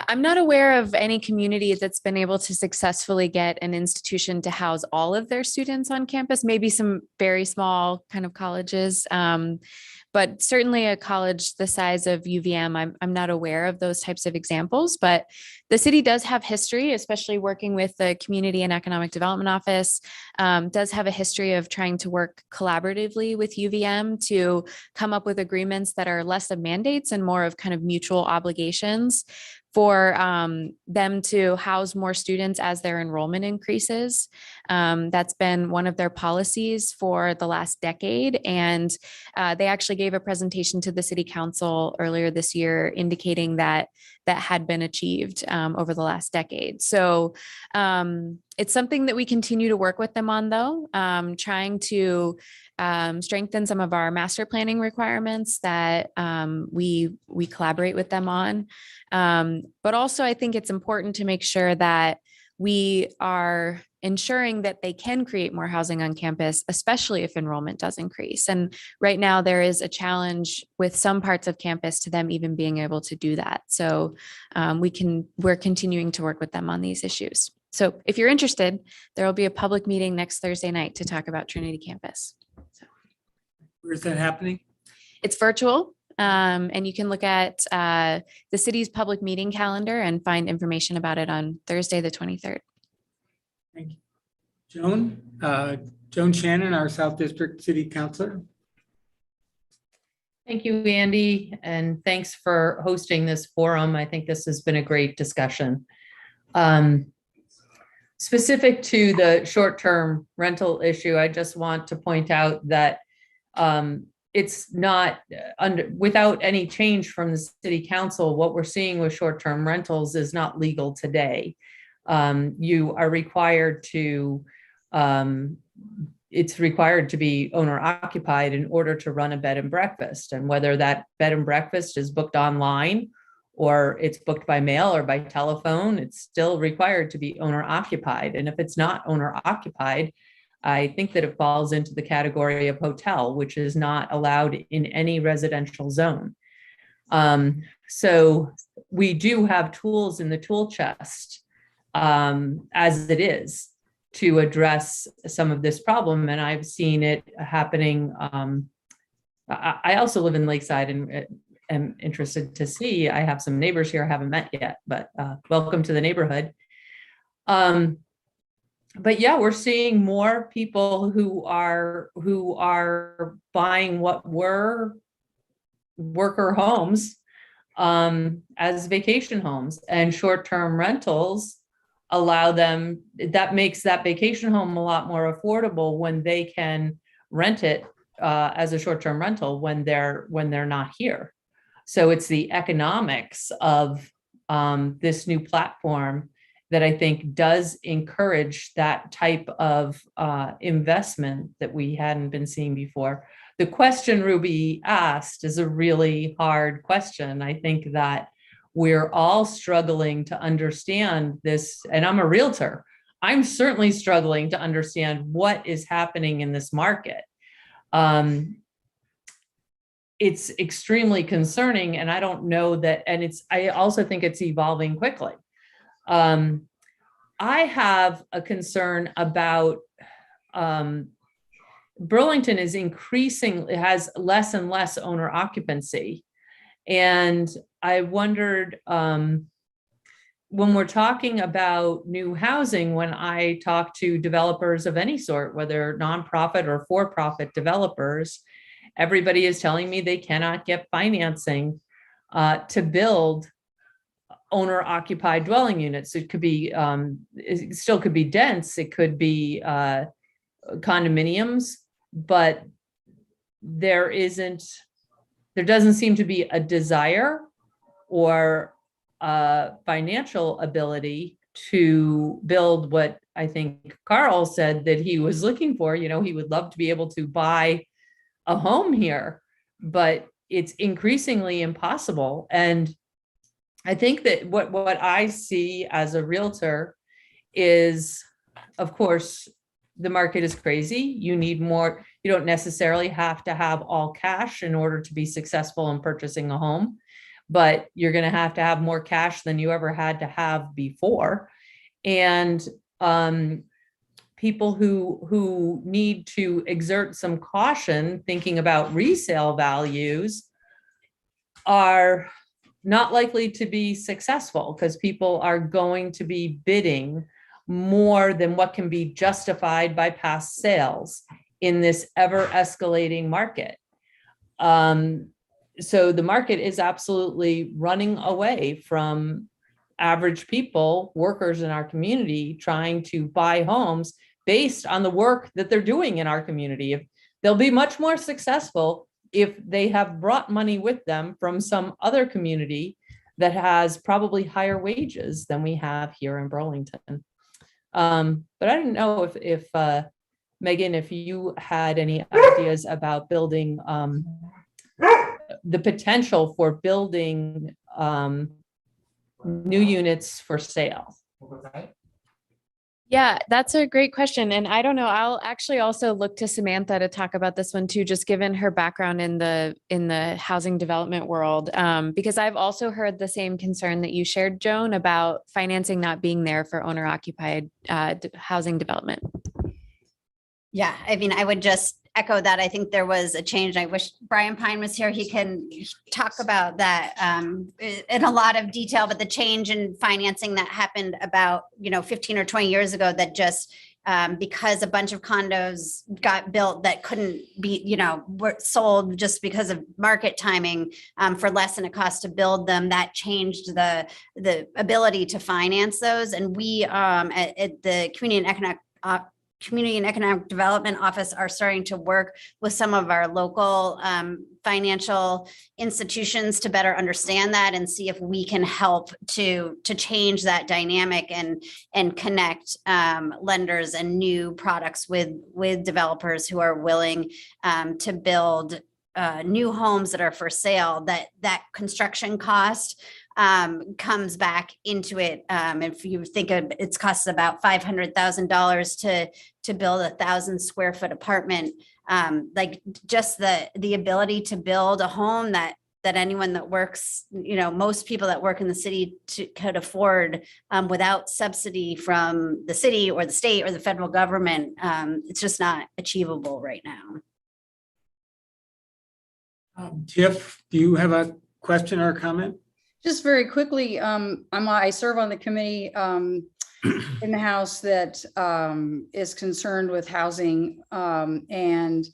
Speaker 11: I'm not aware of any community that's been able to successfully get an institution to house all of their students on campus, maybe some very small kind of colleges. But certainly a college the size of UVM, I'm not aware of those types of examples, but the city does have history, especially working with the Community and Economic Development Office, does have a history of trying to work collaboratively with UVM to come up with agreements that are less of mandates and more of kind of mutual obligations for them to house more students as their enrollment increases. That's been one of their policies for the last decade. And they actually gave a presentation to the city council earlier this year indicating that that had been achieved over the last decade. So it's something that we continue to work with them on, though, trying to strengthen some of our master planning requirements that we collaborate with them on. But also, I think it's important to make sure that we are ensuring that they can create more housing on campus, especially if enrollment does increase. And right now there is a challenge with some parts of campus to them even being able to do that. So we're continuing to work with them on these issues. So if you're interested, there will be a public meeting next Thursday night to talk about Trinity Campus.
Speaker 5: Where's that happening?
Speaker 11: It's virtual, and you can look at the city's public meeting calendar and find information about it on Thursday, the 23rd.
Speaker 5: Thank you. Joan Shannon, our South District City Councilor.
Speaker 15: Thank you, Andy, and thanks for hosting this forum. I think this has been a great discussion. Specific to the short-term rental issue, I just want to point out that it's not without any change from the city council. What we're seeing with short-term rentals is not legal today. You are required to, it's required to be owner occupied in order to run a bed and breakfast. And whether that bed and breakfast is booked online or it's booked by mail or by telephone, it's still required to be owner occupied. And if it's not owner occupied, I think that it falls into the category of hotel, which is not allowed in any residential zone. So we do have tools in the tool chest as it is to address some of this problem. And I've seen it happening. I also live in Lakeside and am interested to see. I have some neighbors here I haven't met yet, but welcome to the neighborhood. But yeah, we're seeing more people who are buying what were worker homes as vacation homes, and short-term rentals allow them, that makes that vacation home a lot more affordable when they can rent it as a short-term rental when they're not here. So it's the economics of this new platform that I think does encourage that type of investment that we hadn't been seeing before. The question Ruby asked is a really hard question. I think that we're all struggling to understand this, and I'm a realtor. I'm certainly struggling to understand what is happening in this market. It's extremely concerning, and I don't know that, and I also think it's evolving quickly. I have a concern about Burlington is increasingly has less and less owner occupancy. And I wondered, when we're talking about new housing, when I talk to developers of any sort, whether nonprofit or for-profit developers, everybody is telling me they cannot get financing to build owner occupied dwelling units. It could be, it still could be dense. It could be condominiums, but there doesn't seem to be a desire or financial ability to build what I think Carl said that he was looking for. You know, he would love to be able to buy a home here, but it's increasingly impossible. And I think that what I see as a realtor is, of course, the market is crazy. You need more. You don't necessarily have to have all cash in order to be successful in purchasing a home, but you're going to have more cash than you ever had to have before. And people who need to exert some caution thinking about resale values are not likely to be successful because people are going to be bidding more than what can be justified by past sales in this ever escalating market. So the market is absolutely running away from average people, workers in our community, trying to buy homes based on the work that they're doing in our community. They'll be much more successful if they have brought money with them from some other community that has probably higher wages than we have here in Burlington. But I didn't know if Megan, if you had any ideas about building, the potential for building new units for sale.
Speaker 11: Yeah, that's a great question. And I don't know, I'll actually also look to Samantha to talk about this one too, just given her background in the housing development world. Because I've also heard the same concern that you shared, Joan, about financing not being there for owner occupied housing development.
Speaker 14: Yeah, I mean, I would just echo that. I think there was a change. I wish Brian Pine was here. He can talk about that in a lot of detail, but the change in financing that happened about, 15 or 20 years ago that just because a bunch of condos got built that couldn't be, were sold just because of market timing for less than it cost to build them, that changed the ability to finance those. And we at the Community and Economic Development Office are starting to work with some of our local financial institutions to better understand that and see if we can help to change that dynamic and connect lenders and new products with developers who are willing to build new homes that are for sale. That construction cost comes back into it. If you think of it's costs about $500,000 to build 1,000 square foot apartment, like just the ability to build a home that anyone that works, most people that work in the city could afford without subsidy from the city or the state or the federal government. It's just not achievable right now.
Speaker 5: Tiff, do you have a question or a comment?
Speaker 7: Just very quickly, I serve on the committee in the House that is concerned with housing and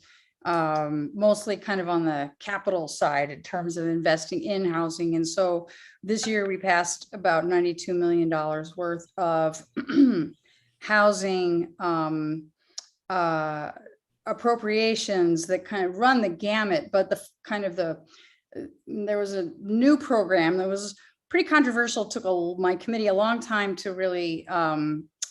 Speaker 7: mostly kind of on the capital side in terms of investing in housing. And so this year we passed about $92 million worth of housing appropriations that kind of run the gamut, but there was a new program that was pretty controversial. Took my committee a long time to really hammer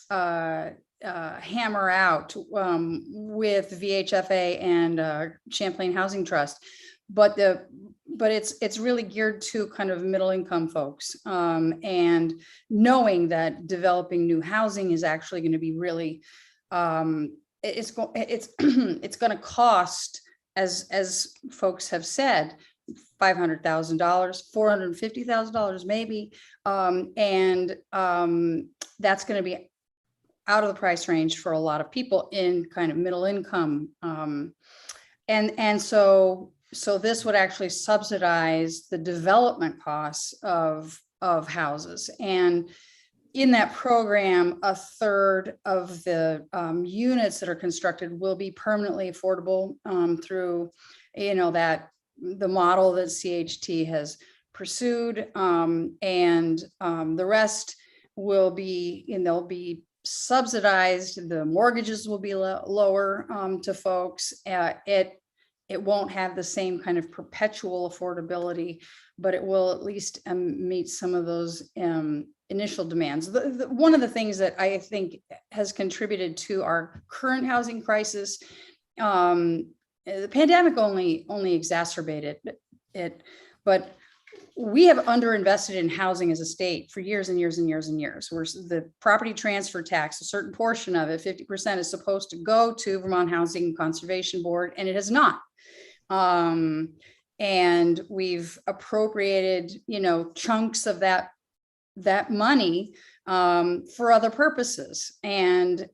Speaker 7: out with VHFA and Champlain Housing Trust, but it's really geared to kind of middle income folks, and knowing that developing new housing is actually going to be really it's going to cost, as folks have said, $500,000, $450,000 maybe, and that's going to be out of the price range for a lot of people in kind of middle income, and so this would actually subsidize the development costs of houses. And in that program, a third of the units that are constructed will be permanently affordable through, the model that CHT has pursued, and the rest will be, they'll be subsidized. The mortgages will be lower to folks. It won't have the same kind of perpetual affordability, but it will at least meet some of those initial demands. One of the things that I think has contributed to our current housing crisis, the pandemic only exacerbated it, but we have underinvested in housing as a state for years and years and years and years. Where the property transfer tax, a certain portion of it, 50%, is supposed to go to Vermont Housing Conservation Board, and it has not. And we've appropriated, chunks of that money for other purposes, and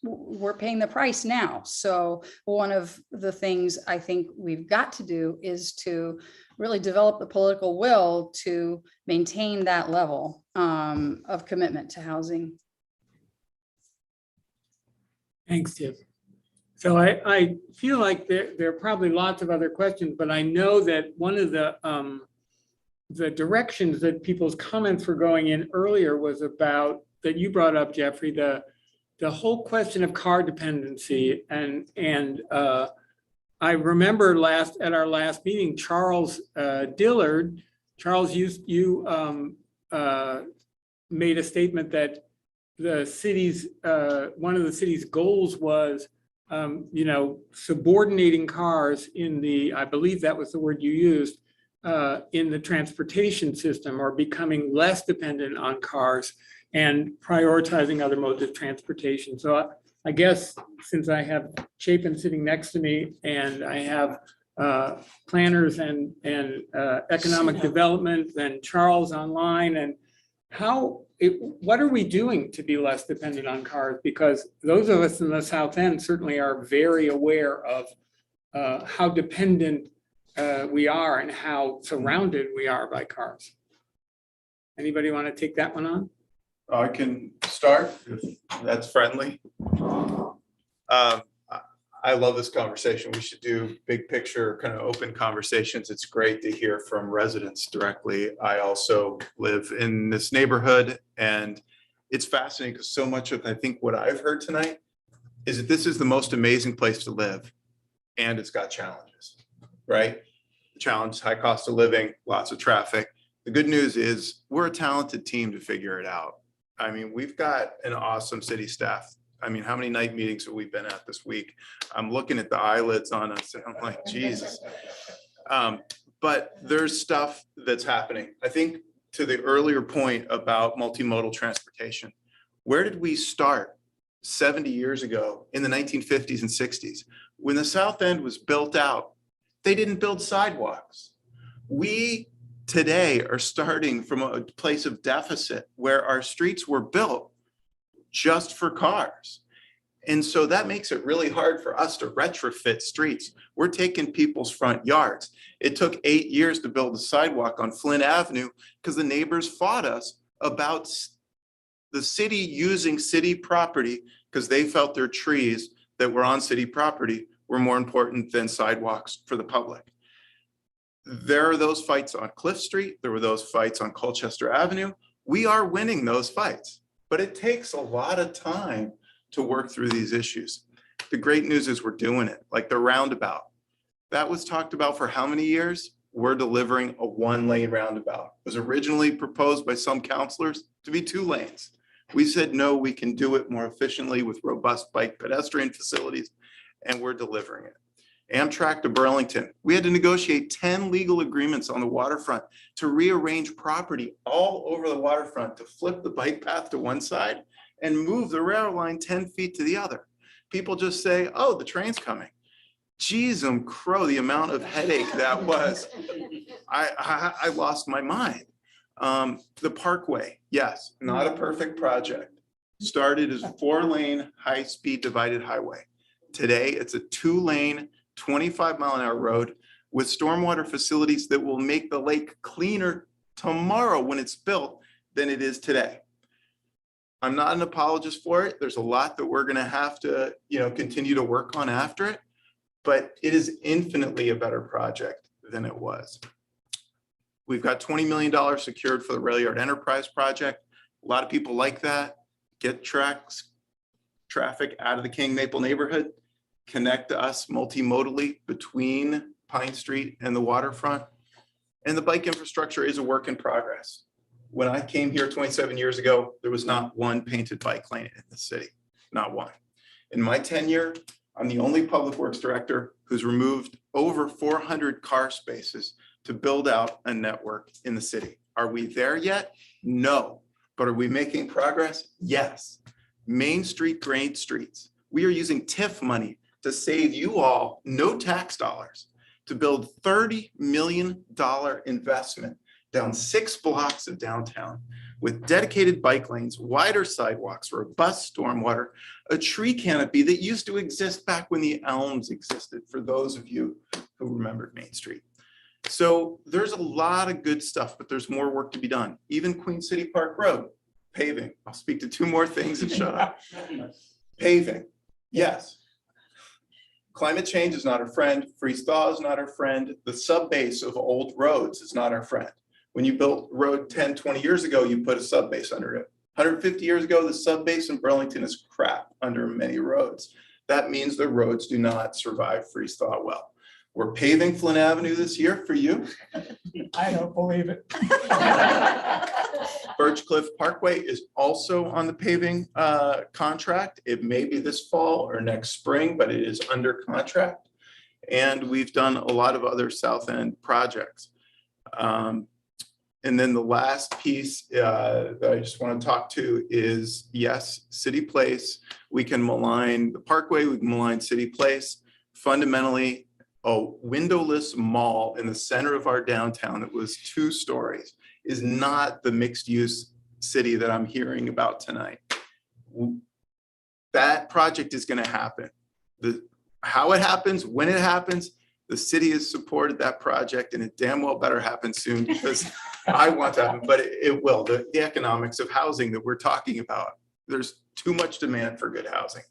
Speaker 7: we're paying the price now. So one of the things I think we've got to do is to really develop the political will to maintain that level of commitment to housing.
Speaker 5: Thanks, Tiff. So I feel like there are probably lots of other questions, but I know that one of the directions that people's comments were going in earlier was about, that you brought up, Jeffrey, the whole question of car dependency. And I remember at our last meeting, Charles Dillard, you made a statement that the city's, one of the city's goals was, subordinating cars in the, I believe that was the word you used, in the transportation system, or becoming less dependent on cars. and prioritizing other modes of transportation. So I guess since I have Chapin sitting next to me and I have planners and economic development and Charles online, and what are we doing to be less dependent on cars? Because those of us in the South End certainly are very aware of how dependent we are and how surrounded we are by cars. Anybody want to take that one on?
Speaker 8: I can start if that's friendly. I love this conversation. We should do big picture kind of open conversations. It's great to hear from residents directly. I also live in this neighborhood, and it's fascinating because so much of, I think, what I've heard tonight is that this is the most amazing place to live, and it's got challenges, right? The challenge, high cost of living, lots of traffic. The good news is we're a talented team to figure it out. I mean, we've got an awesome city staff. I mean, how many night meetings have we been at this week? I'm looking at the eyelids on us and I'm like, Jesus. But there's stuff that's happening. I think to the earlier point about multimodal transportation, where did we start 70 years ago in the 1950s and 60s? When the South End was built out, they didn't build sidewalks. We today are starting from a place of deficit where our streets were built just for cars. And so that makes it really hard for us to retrofit streets. We're taking people's front yards. It took 8 years to build a sidewalk on Flint Avenue because the neighbors fought us about the city using city property because they felt their trees that were on city property were more important than sidewalks for the public. There are those fights on Cliff Street. There were those fights on Colchester Avenue. We are winning those fights. But it takes a lot of time to work through these issues. The great news is we're doing it, like the roundabout. That was talked about for how many years? We're delivering a 1-lane roundabout. It was originally proposed by some counselors to be 2 lanes. We said, no, we can do it more efficiently with robust bike pedestrian facilities, and we're delivering it. Amtrak to Burlington. We had to negotiate 10 legal agreements on the waterfront to rearrange property all over the waterfront to flip the bike path to one side and move the rail line 10 feet to the other. People just say, oh, the train's coming. Geez, crow, the amount of headache that was. I lost my mind. The Parkway, yes, not a perfect project. Started as a 4-lane, high-speed divided highway. Today, it's a 2-lane, 25-mile-an-hour road with stormwater facilities that will make the lake cleaner tomorrow when it's built than it is today. I'm not an apologist for it. There's a lot that we're going to have to, continue to work on after it, but it is infinitely a better project than it was. We've got $20 million secured for the Rail Yard Enterprise project. A lot of people like that. Get traffic out of the King Maple neighborhood. Connect us multimodally between Pine Street and the waterfront. And the bike infrastructure is a work in progress. When I came here 27 years ago, there was not one painted bike lane in the city, not one. In my tenure, I'm the only public works director who's removed over 400 car spaces to build out a network in the city. Are we there yet? No. But are we making progress? Yes. Main Street, grade streets. We are using TIF money to save you all no tax dollars to build $30 million investment down 6 blocks of downtown with dedicated bike lanes, wider sidewalks, robust stormwater, a tree canopy that used to exist back when the elms existed, for those of you who remembered Main Street. So there's a lot of good stuff, but there's more work to be done. Even Queen City Park Road, paving. I'll speak to 2 more things and shut up. Paving, yes. Climate change is not our friend. Freeze thaw is not our friend. The subbase of old roads is not our friend. When you built road 10, 20 years ago, you put a subbase under it. 150 years ago, the subbase in Burlington is crap under many roads. That means the roads do not survive freeze thaw well. We're paving Flint Avenue this year for you.
Speaker 5: I don't believe it.
Speaker 8: Birch Cliff Parkway is also on the paving contract. It may be this fall or next spring, but it is under contract. And we've done a lot of other South End projects. And then the last piece that I just want to talk to is, yes, City Place. We can malign the Parkway, we can malign City Place. Fundamentally, a windowless mall in the center of our downtown that was 2 stories is not the mixed use city that I'm hearing about tonight. That project is going to happen. How it happens, when it happens, the city has supported that project, and it damn well better happen soon, because I want to happen, but it will. The economics of housing that we're talking about, there's too much demand for good housing.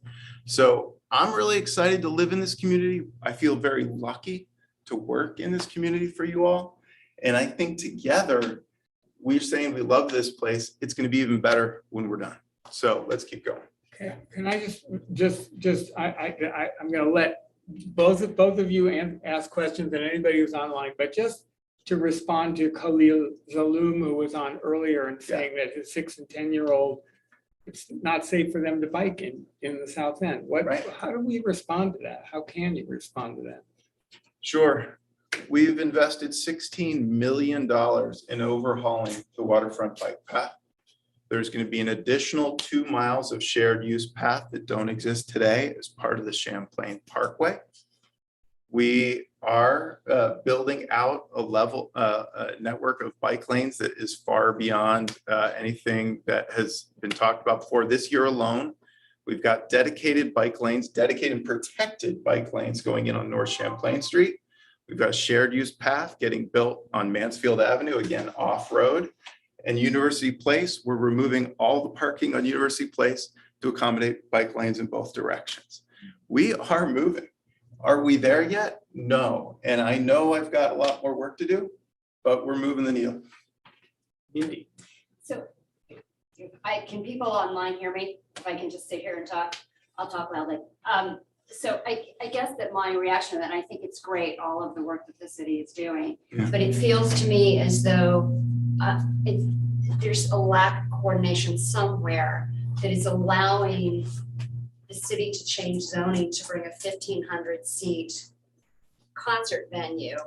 Speaker 8: So I'm really excited to live in this community. I feel very lucky to work in this community for you all. And I think together, we're saying we love this place. It's going to be even better when we're done. So let's keep going.
Speaker 5: Okay, can I I'm going to let both of you ask questions, and anybody who's online, but just to respond to Khalil Zaloom, who was on earlier and saying that his 6 and 10-year-old, it's not safe for them to bike in the South End. How do we respond to that? How can you respond to that?
Speaker 8: Sure. We've invested $16 million in overhauling the waterfront bike path. There's going to be an additional 2 miles of shared use path that don't exist today as part of the Champlain Parkway. We are building out a network of bike lanes that is far beyond anything that has been talked about before. This year alone, we've got dedicated bike lanes, dedicated and protected bike lanes going in on North Champlain Street. We've got a shared use path getting built on Mansfield Avenue, again, off-road. And University Place, we're removing all the parking on University Place to accommodate bike lanes in both directions. We are moving. Are we there yet? No. And I know I've got a lot more work to do, but we're moving the needle.
Speaker 5: Indeed.
Speaker 16: So can people online hear me? If I can just sit here and talk, I'll talk loudly. So I guess that my reaction to that, I think it's great, all of the work that the city is doing, but it feels to me as though there's a lack of coordination somewhere that is allowing the city to change zoning to bring a 1,500 seat concert venue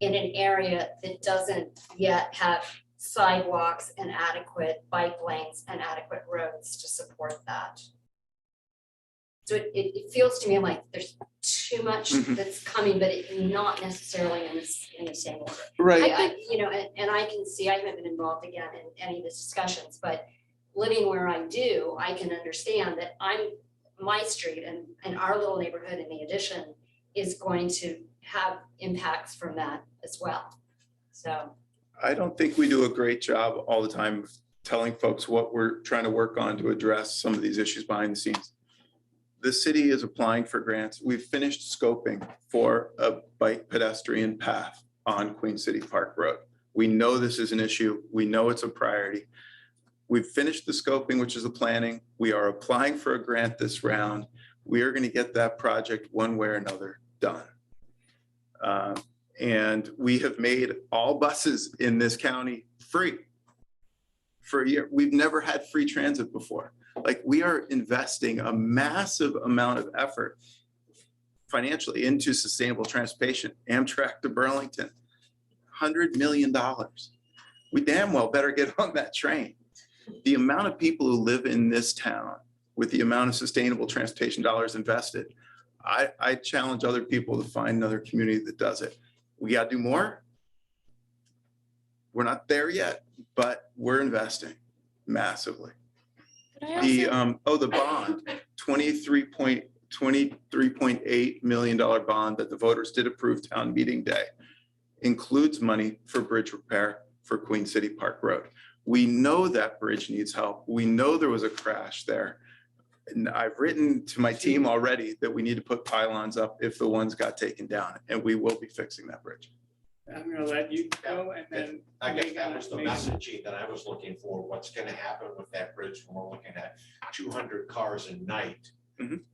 Speaker 16: in an area that doesn't yet have sidewalks and adequate bike lanes and adequate roads to support that. So it feels to me like there's too much that's coming, but it's not necessarily in the same order.
Speaker 8: Right.
Speaker 16: And I can see, I haven't been involved again in any of these discussions, but living where I do, I can understand that my street and our little neighborhood in the addition is going to have impacts from that as well. So
Speaker 8: I don't think we do a great job all the time of telling folks what we're trying to work on to address some of these issues behind the scenes. The city is applying for grants. We've finished scoping for a bike pedestrian path on Queen City Park Road. We know this is an issue. We know it's a priority. We've finished the scoping, which is the planning. We are applying for a grant this round. We are going to get that project one way or another done. And we have made all buses in this county free for a year. We've never had free transit before. Like, we are investing a massive amount of effort financially into sustainable transportation. Amtrak to Burlington, $100 million. We damn well better get on that train. The amount of people who live in this town with the amount of sustainable transportation dollars invested, I challenge other people to find another community that does it. We got to do more. We're not there yet, but we're investing massively. The bond, $23.8 million bond that the voters did approve town meeting day includes money for bridge repair for Queen City Park Road. We know that bridge needs help. We know there was a crash there. And I've written to my team already that we need to put pylons up if the ones got taken down, and we will be fixing that bridge.
Speaker 5: I'm going to let you go, and then
Speaker 6: I guess that was the messaging that I was looking for. What's going to happen with that bridge when we're looking at 200 cars a night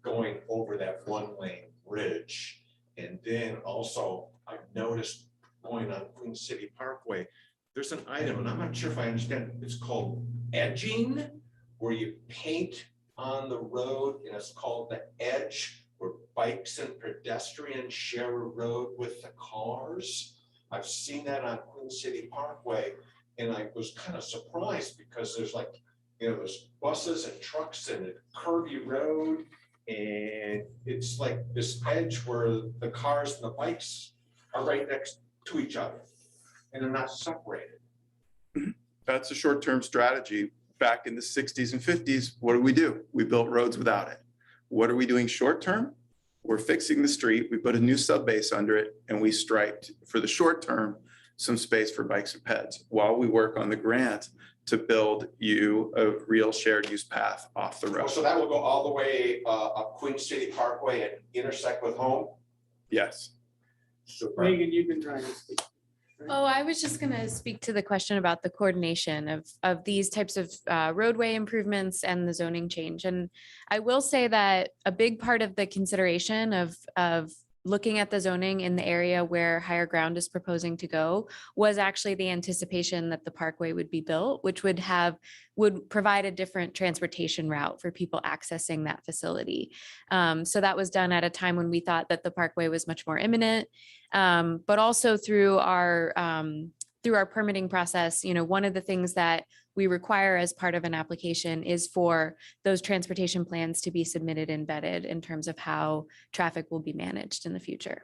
Speaker 6: going over that one-lane bridge. And then also, I've noticed going on Queen City Parkway, there's an item, and I'm not sure if I understand, it's called edging, where you paint on the road, and it's called the edge, where bikes and pedestrians share a road with the cars. I've seen that on Queen City Parkway, and I was kind of surprised because there's like, there's buses and trucks and a curvy road, and it's like this edge where the cars and the bikes are right next to each other, and they're not separated.
Speaker 8: That's a short-term strategy. Back in the 60s and 50s, what do? We built roads without it. What are we doing short-term? We're fixing the street. We put a new subbase under it, and we striped for the short term some space for bikes and peds while we work on the grant to build you a real shared use path off the road.
Speaker 6: So that will go all the way up Queen City Parkway and intersect with Home?
Speaker 8: Yes.
Speaker 6: Super.
Speaker 5: Megan, you've been trying to speak.
Speaker 11: Oh, I was just going to speak to the question about the coordination of these types of roadway improvements and the zoning change. And I will say that a big part of the consideration of looking at the zoning in the area where higher ground is proposing to go was actually the anticipation that the parkway would be built, which would provide a different transportation route for people accessing that facility. So that was done at a time when we thought that the parkway was much more imminent, but also through our permitting process. One of the things that we require as part of an application is for those transportation plans to be submitted and vetted in terms of how traffic will be managed in the future,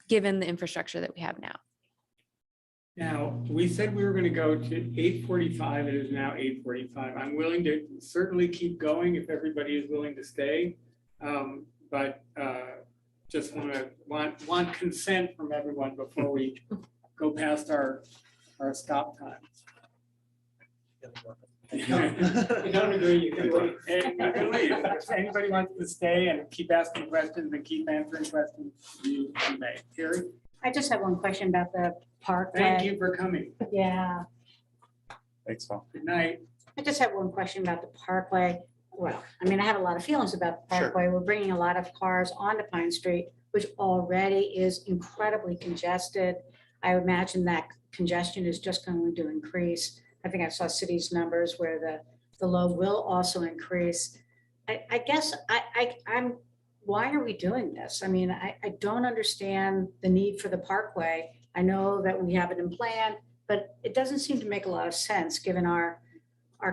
Speaker 11: given the infrastructure that we have now.
Speaker 5: Now, we said we were going to go to 8:45. It is now 8:45. I'm willing to certainly keep going if everybody is willing to stay. But just want consent from everyone before we go past our stop time. You don't agree, you can leave. You can leave. If anybody wants to stay and keep asking questions and keep answering questions, you may. Terry?
Speaker 12: I just have one question about the parkway.
Speaker 5: Thank you for coming.
Speaker 12: Yeah,
Speaker 8: Thanks, Paul.
Speaker 5: Good night.
Speaker 12: I just have one question about the parkway. Well, I mean, I have a lot of feelings about the parkway. We're bringing a lot of cars onto Pine Street, which already is incredibly congested. I imagine that congestion is just going to increase. I think I saw cities numbers where the load will also increase. I guess I'm why are we doing this? I mean, I don't understand the need for the parkway. I know that we have it in plan, but it doesn't seem to make a lot of sense given our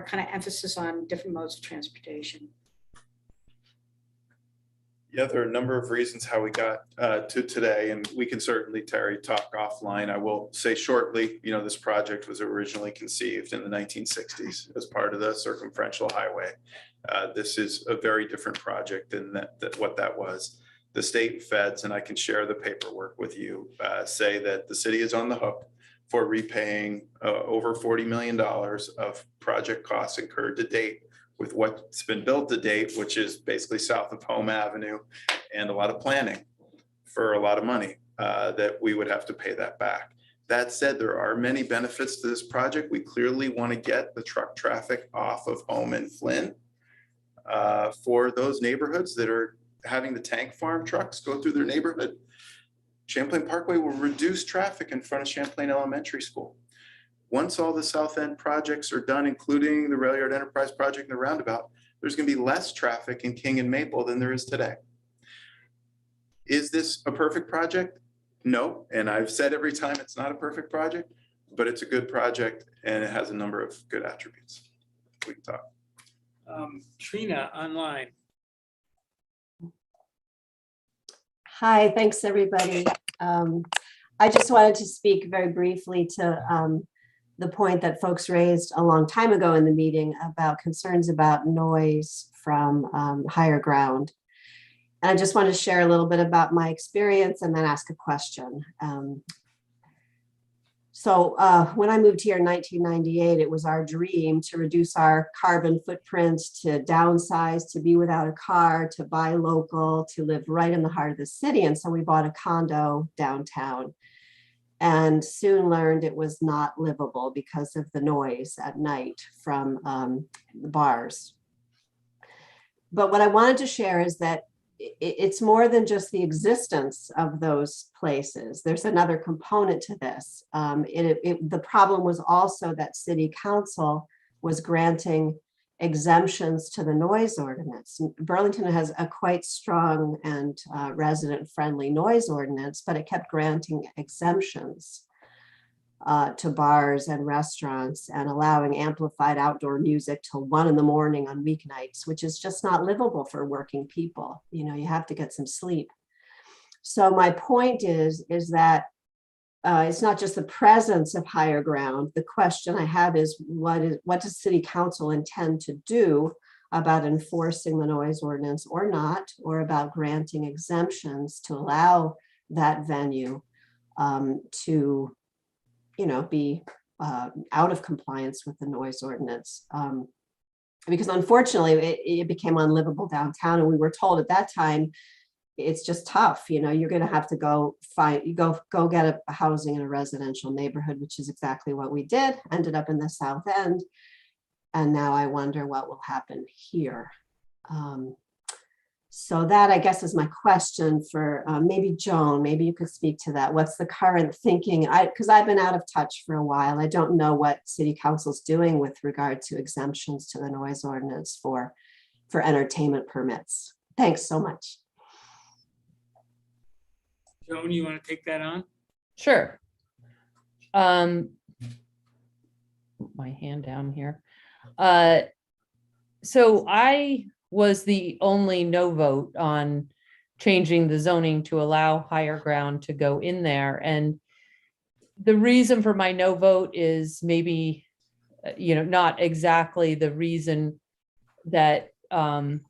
Speaker 12: kind of emphasis on different modes of transportation.
Speaker 8: Yeah, there are a number of reasons how we got to today, and we can certainly, Terry, talk offline. I will say shortly, this project was originally conceived in the 1960s as part of the circumferential highway. This is a very different project than what that was. The state feds, and I can share the paperwork with you, say that the city is on the hook for repaying over $40 million of project costs incurred to date with what's been built to date, which is basically south of Home Avenue, and a lot of planning for a lot of money that we would have to pay that back. That said, there are many benefits to this project. We clearly want to get the truck traffic off of Home and Flynn for those neighborhoods that are having the tank farm trucks go through their neighborhood. Champlain Parkway will reduce traffic in front of Champlain Elementary School. Once all the South End projects are done, including the Rail Yard Enterprise project and the roundabout, there's going to be less traffic in King and Maple than there is today. Is this a perfect project? No. And I've said every time it's not a perfect project, but it's a good project and it has a number of good attributes. We can talk.
Speaker 5: Trina online.
Speaker 3: Hi, thanks everybody. I just wanted to speak very briefly to the point that folks raised a long time ago in the meeting about concerns about noise from higher ground. And I just want to share a little bit about my experience and then ask a question. So when I moved here in 1998, it was our dream to reduce our carbon footprint, to downsize, to be without a car, to buy local, to live right in the heart of the city. And so we bought a condo downtown and soon learned it was not livable because of the noise at night from the bars. But what I wanted to share is that it's more than just the existence of those places. There's another component to this. The problem was also that City Council was granting exemptions to the noise ordinance. Burlington has a quite strong and resident-friendly noise ordinance, but it kept granting exemptions. to bars and restaurants and allowing amplified outdoor music till 1 in the morning on weeknights, which is just not livable for working people. You know, you have to get some sleep. So my point is that it's not just the presence of higher ground. The question I have is what does City Council intend to do about enforcing the noise ordinance or not, or about granting exemptions to allow that venue to, you know, be out of compliance with the noise ordinance. Because unfortunately, it became unlivable downtown, and we were told at that time, it's just tough. You know, you're going to have to go get a housing in a residential neighborhood, which is exactly what we did. Ended up in the South End, and now I wonder what will happen here. So that, I guess, is my question for maybe Joan. Maybe you could speak to that. What's the current thinking? Because I've been out of touch for a while. I don't know what City Council's doing with regard to exemptions to the noise ordinance for entertainment permits. Thanks so much.
Speaker 5: Joan, you want to take that on?
Speaker 15: Sure. Put my hand down here. So I was the only no vote on changing the zoning to allow higher ground to go in there. And the reason for my no vote is maybe, you know, not exactly the reason that the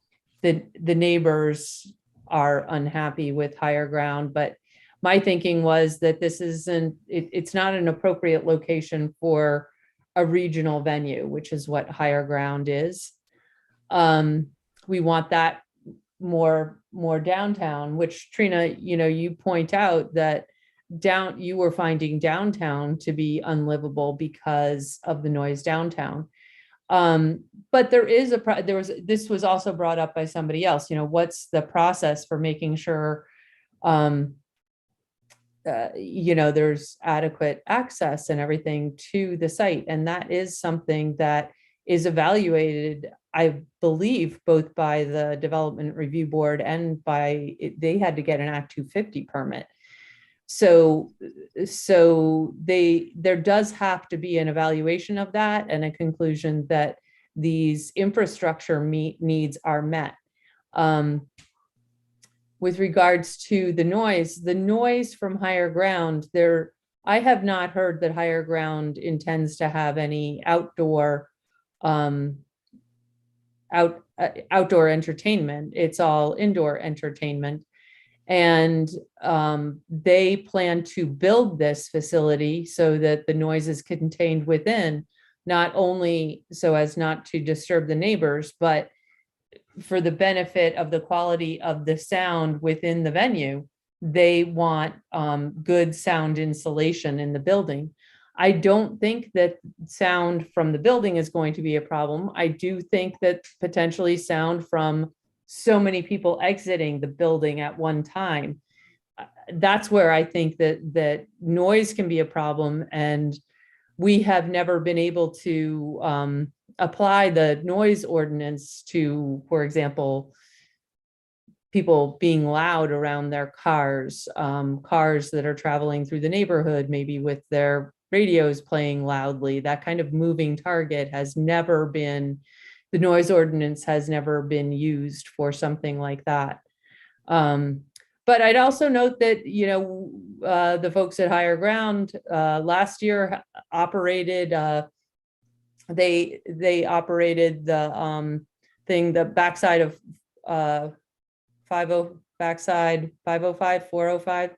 Speaker 15: neighbors are unhappy with higher ground, but my thinking was that this isn't, it's not an appropriate location for a regional venue, which is what higher ground is. We want that more downtown, which Trina, you know, you point out that you were finding downtown to be unlivable because of the noise downtown. But this was also brought up by somebody else, you know, what's the process for making sure, you know, there's adequate access and everything to the site. And that is something that is evaluated, I believe, both by the Development Review Board and they had to get an Act 250 permit. So there does have to be an evaluation of that and a conclusion that these infrastructure needs are met. With regards to the noise from higher ground, I have not heard that higher ground intends to have any outdoor entertainment. It's all indoor entertainment. And they plan to build this facility so that the noise is contained within, not only so as not to disturb the neighbors, but for the benefit of the quality of the sound within the venue. They want good sound insulation in the building. I don't think that sound from the building is going to be a problem. I do think that potentially sound from so many people exiting the building at one time, that's where I think that noise can be a problem. And we have never been able to apply the noise ordinance to, for example, people being loud around their cars, cars that are traveling through the neighborhood, maybe with their radios playing loudly. That kind of moving target has never been, the noise ordinance has never been used for something like that. But I'd also note that, you know, the folks at Higher Ground last year operated, they operated the thing, the backside of 505, 405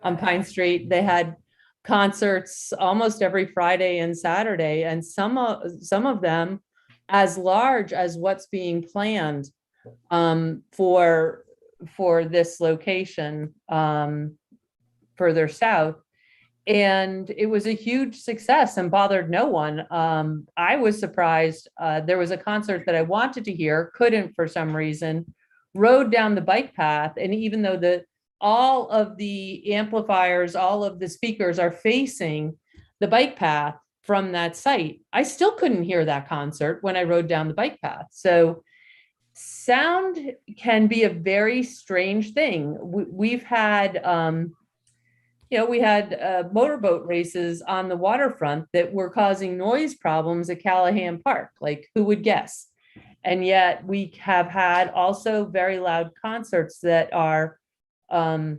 Speaker 15: on Pine Street. They had concerts almost every Friday and Saturday, and some of them as large as what's being planned for this location further south. And it was a huge success and bothered no one. I was surprised. There was a concert that I wanted to hear, couldn't for some reason, rode down the bike path. And even though all of the amplifiers, all of the speakers are facing the bike path from that site, I still couldn't hear that concert when I rode down the bike path. So sound can be a very strange thing. We've had, we had motorboat races on the waterfront that were causing noise problems at Callahan Park. Like, who would guess? And yet we have had also very loud concerts that are, that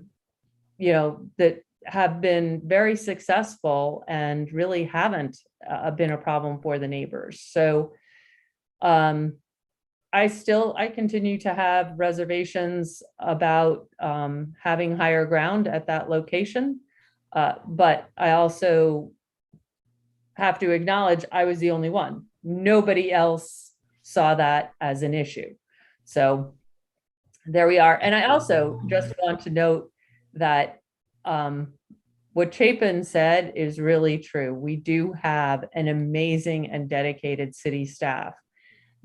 Speaker 15: have been very successful and really haven't been a problem for the neighbors. So I continue to have reservations about having higher ground at that location. But I also have to acknowledge I was the only one. Nobody else saw that as an issue. So there we are. And I also just want to note that what Chapin said is really true. We do have an amazing and dedicated city staff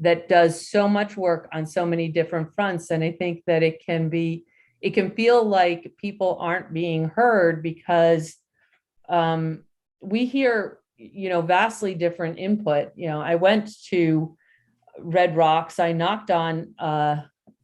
Speaker 15: that does so much work on so many different fronts. And I think that it can feel like people aren't being heard because we hear, vastly different input. I went to Red Rocks. I knocked on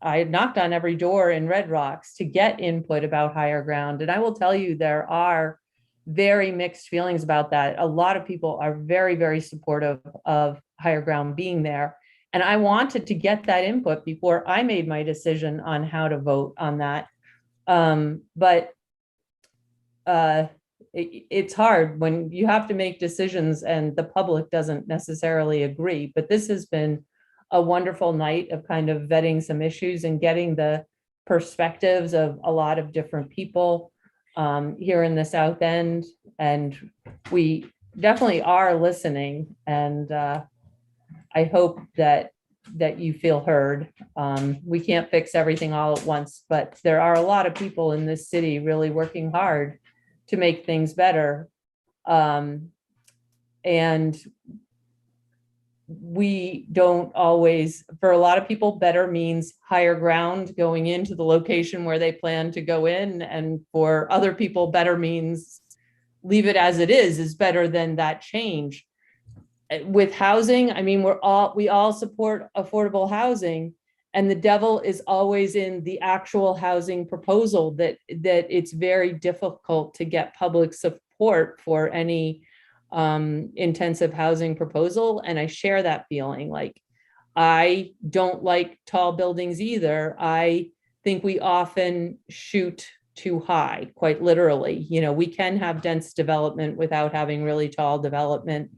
Speaker 15: every door in Red Rocks to get input about higher ground. And I will tell you, there are very mixed feelings about that. A lot of people are very, very supportive of higher ground being there. And I wanted to get that input before I made my decision on how to vote on that. But it's hard when you have to make decisions and the public doesn't necessarily agree. But this has been a wonderful night of kind of vetting some issues and getting the perspectives of a lot of different people here in the South End. And we definitely are listening. And I hope that you feel heard. We can't fix everything all at once, but there are a lot of people in this city really working hard to make things better. And we don't always, for a lot of people, better means higher ground going into the location where they plan to go in. And for other people, better means leave it as it is better than that change. With housing, I mean, we all support affordable housing, and the devil is always in the actual housing proposal, that it's very difficult to get public support for any intensive housing proposal. And I share that feeling. Like, I don't like tall buildings either. I think we often shoot too high, quite literally. We can have dense development without having really tall development.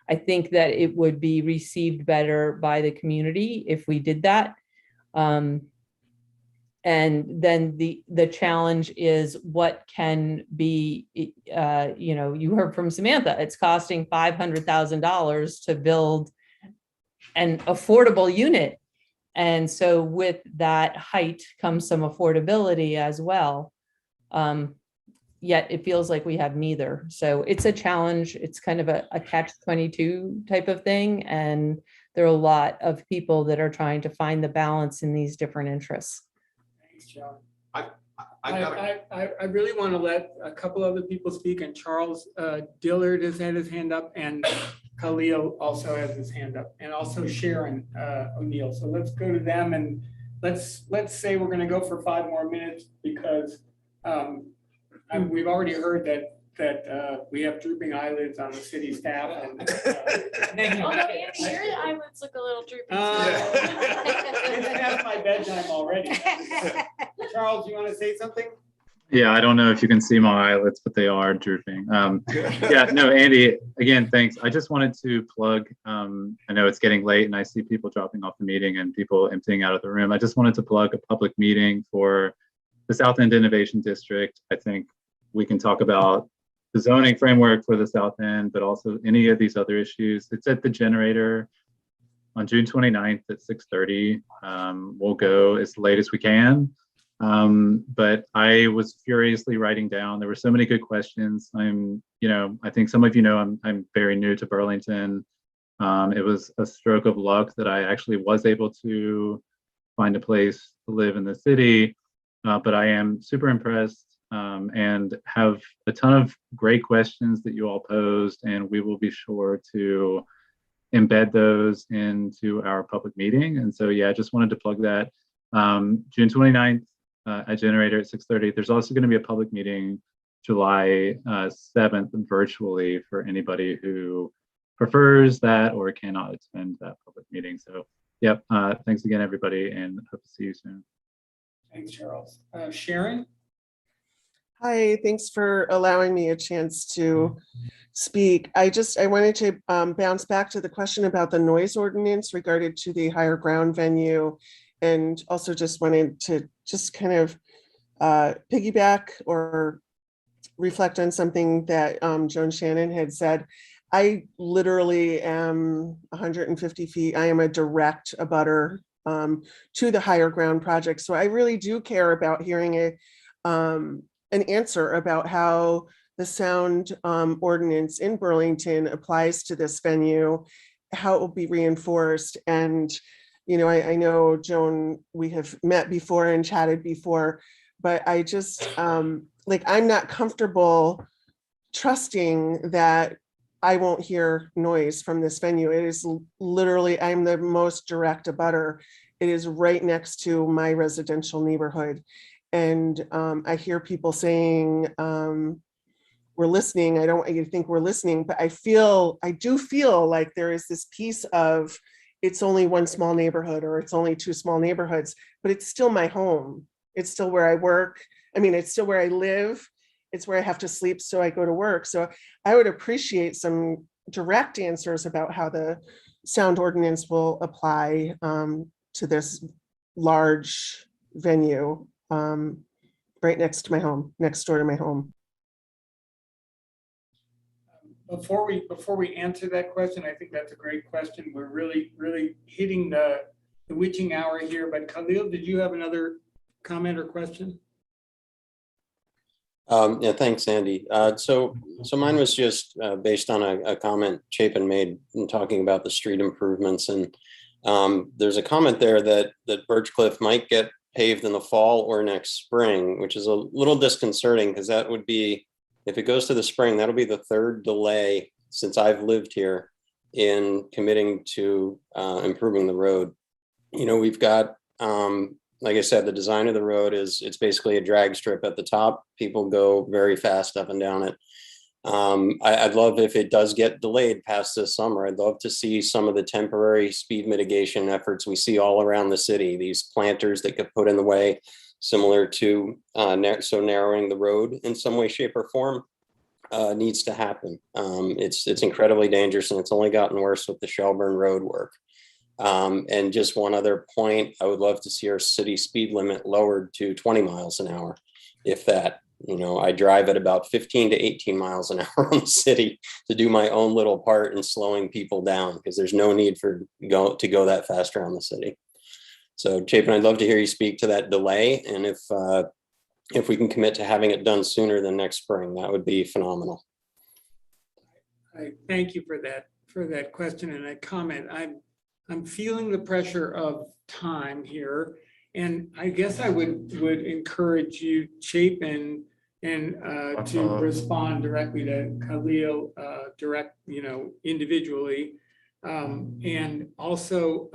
Speaker 15: I think that it would be received better by the community if we did that. And then the challenge is what can be, you heard from Samantha, it's costing $500,000 to build an affordable unit. And so with that height comes some affordability as well. Yet it feels like we have neither. So it's a challenge. It's kind of a catch-22 type of thing. And there are a lot of people that are trying to find the balance in these different interests.
Speaker 5: Thanks, John. I really want to let a couple other people speak, and Charles Dillard has had his hand up, and Khalil also has his hand up, and also Sharon O'Neill. So let's go to them, and let's say we're going to go for 5 more minutes because we've already heard that we have drooping eyelids on the city staff. And,
Speaker 11: Although your eyelids look a little droopy.
Speaker 5: It's past my bedtime already. Charles, you want to say something?
Speaker 10: Yeah, I don't know if you can see my eyelids, but they are drooping. Yeah, no, Andy, again, thanks. I just wanted to plug, I know it's getting late and I see people dropping off the meeting and people emptying out of the room. I just wanted to plug a public meeting for the South End Innovation District. I think we can talk about the zoning framework for the South End, but also any of these other issues. It's at the Generator on June 29th at 6:30. We'll go as late as we can. But I was furiously writing down, there were so many good questions. I think some of you know, I'm very new to Burlington. It was a stroke of luck that I actually was able to find a place to live in the city. But I am super impressed and have a ton of great questions that you all posed, and we will be sure to embed those into our public meeting. And so, yeah, I just wanted to plug that. June 29th at Generator at 6:30. There's also going to be a public meeting July 7th virtually for anybody who prefers that or cannot attend that public meeting. So, yep. Thanks again, everybody, and hope to see you soon.
Speaker 5: Thanks, Charles. Sharon?
Speaker 17: Hi, thanks for allowing me a chance to speak. I wanted to bounce back to the question about the noise ordinance regarding to the higher ground venue, and also just wanted to just kind of piggyback or reflect on something that Joan Shannon had said. I literally am 150 feet. I am a direct abutter to the higher ground project. So I really do care about hearing an answer about how the sound ordinance in Burlington applies to this venue, how it will be reinforced. And, you know, I know, Joan, we have met before and chatted before, but I just, like, I'm not comfortable trusting that I won't hear noise from this venue. It is literally, I'm the most direct abutter. It is right next to my residential neighborhood. And I hear people saying, we're listening. I don't think we're listening, but I do feel like there is this piece of, it's only one small neighborhood or it's only two small neighborhoods, but it's still my home. It's still where I work. I mean, it's still where I live. It's where I have to sleep, so I go to work. So I would appreciate some direct answers about how the sound ordinance will apply to this large venue right next to my home, next door to my home.
Speaker 5: Before we answer that question, I think that's a great question. We're really hitting the witching hour here. But Khalil, did you have another comment or question?
Speaker 2: Yeah, thanks, Andy. So mine was just based on a comment Chapin made in talking about the street improvements. And there's a comment there that Birchcliff might get paved in the fall or next spring, which is a little disconcerting because that would be, if it goes to the spring, that'll be the third delay since I've lived here in committing to improving the road. You know, we've got, like I said, the design of the road it's basically a drag strip at the top. People go very fast up and down it. I'd love if it does get delayed past this summer. I'd love to see some of the temporary speed mitigation efforts we see all around the city. These planters that get put in the way, similar to so narrowing the road in some way, shape, or form, needs to happen. It's incredibly dangerous, and it's only gotten worse with the Shelburne Road work. And just one other point, I would love to see our city speed limit lowered to 20 miles an hour, if that. You know, I drive at about 15 to 18 miles an hour in the city to do my own little part in slowing people down, because there's no need to go that fast around the city. So Chapin, I'd love to hear you speak to that delay, and if we can commit to having it done sooner than next spring, that would be phenomenal.
Speaker 5: I thank you for that question and that comment. I'm feeling the pressure of time here, and I guess I would encourage you, Chapin, and to respond directly to Khalil, individually, and also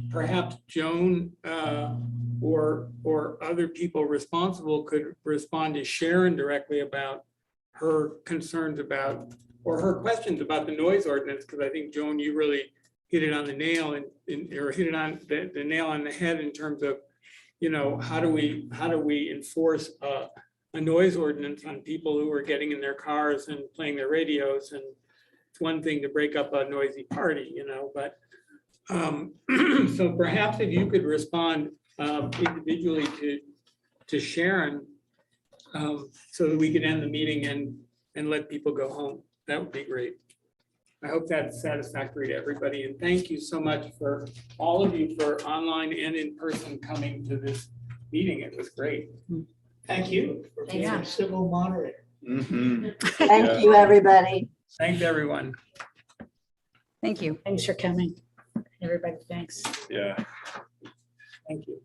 Speaker 5: perhaps Joan or other people responsible could respond to Sharon directly about her concerns about, or her questions about the noise ordinance, because I think, Joan, you really hit it on the nail or hit it on the nail on the head in terms of, you know, how do we enforce a noise ordinance on people who are getting in their cars and playing their radios. And it's one thing to break up a noisy party, you know, but so perhaps if you could respond individually to Sharon, so that we could end the meeting and let people go home, that would be great. I hope that's satisfactory to everybody. And thank you so much for all of you for online and in person coming to this meeting. It was great.
Speaker 21: Thank you for being a civil moderator.
Speaker 2: Mm-hmm.
Speaker 3: Thank you, everybody.
Speaker 5: Thanks, everyone.
Speaker 7: Thank you.
Speaker 12: Thanks for coming, everybody. Thanks.
Speaker 2: Yeah.
Speaker 5: Thank you.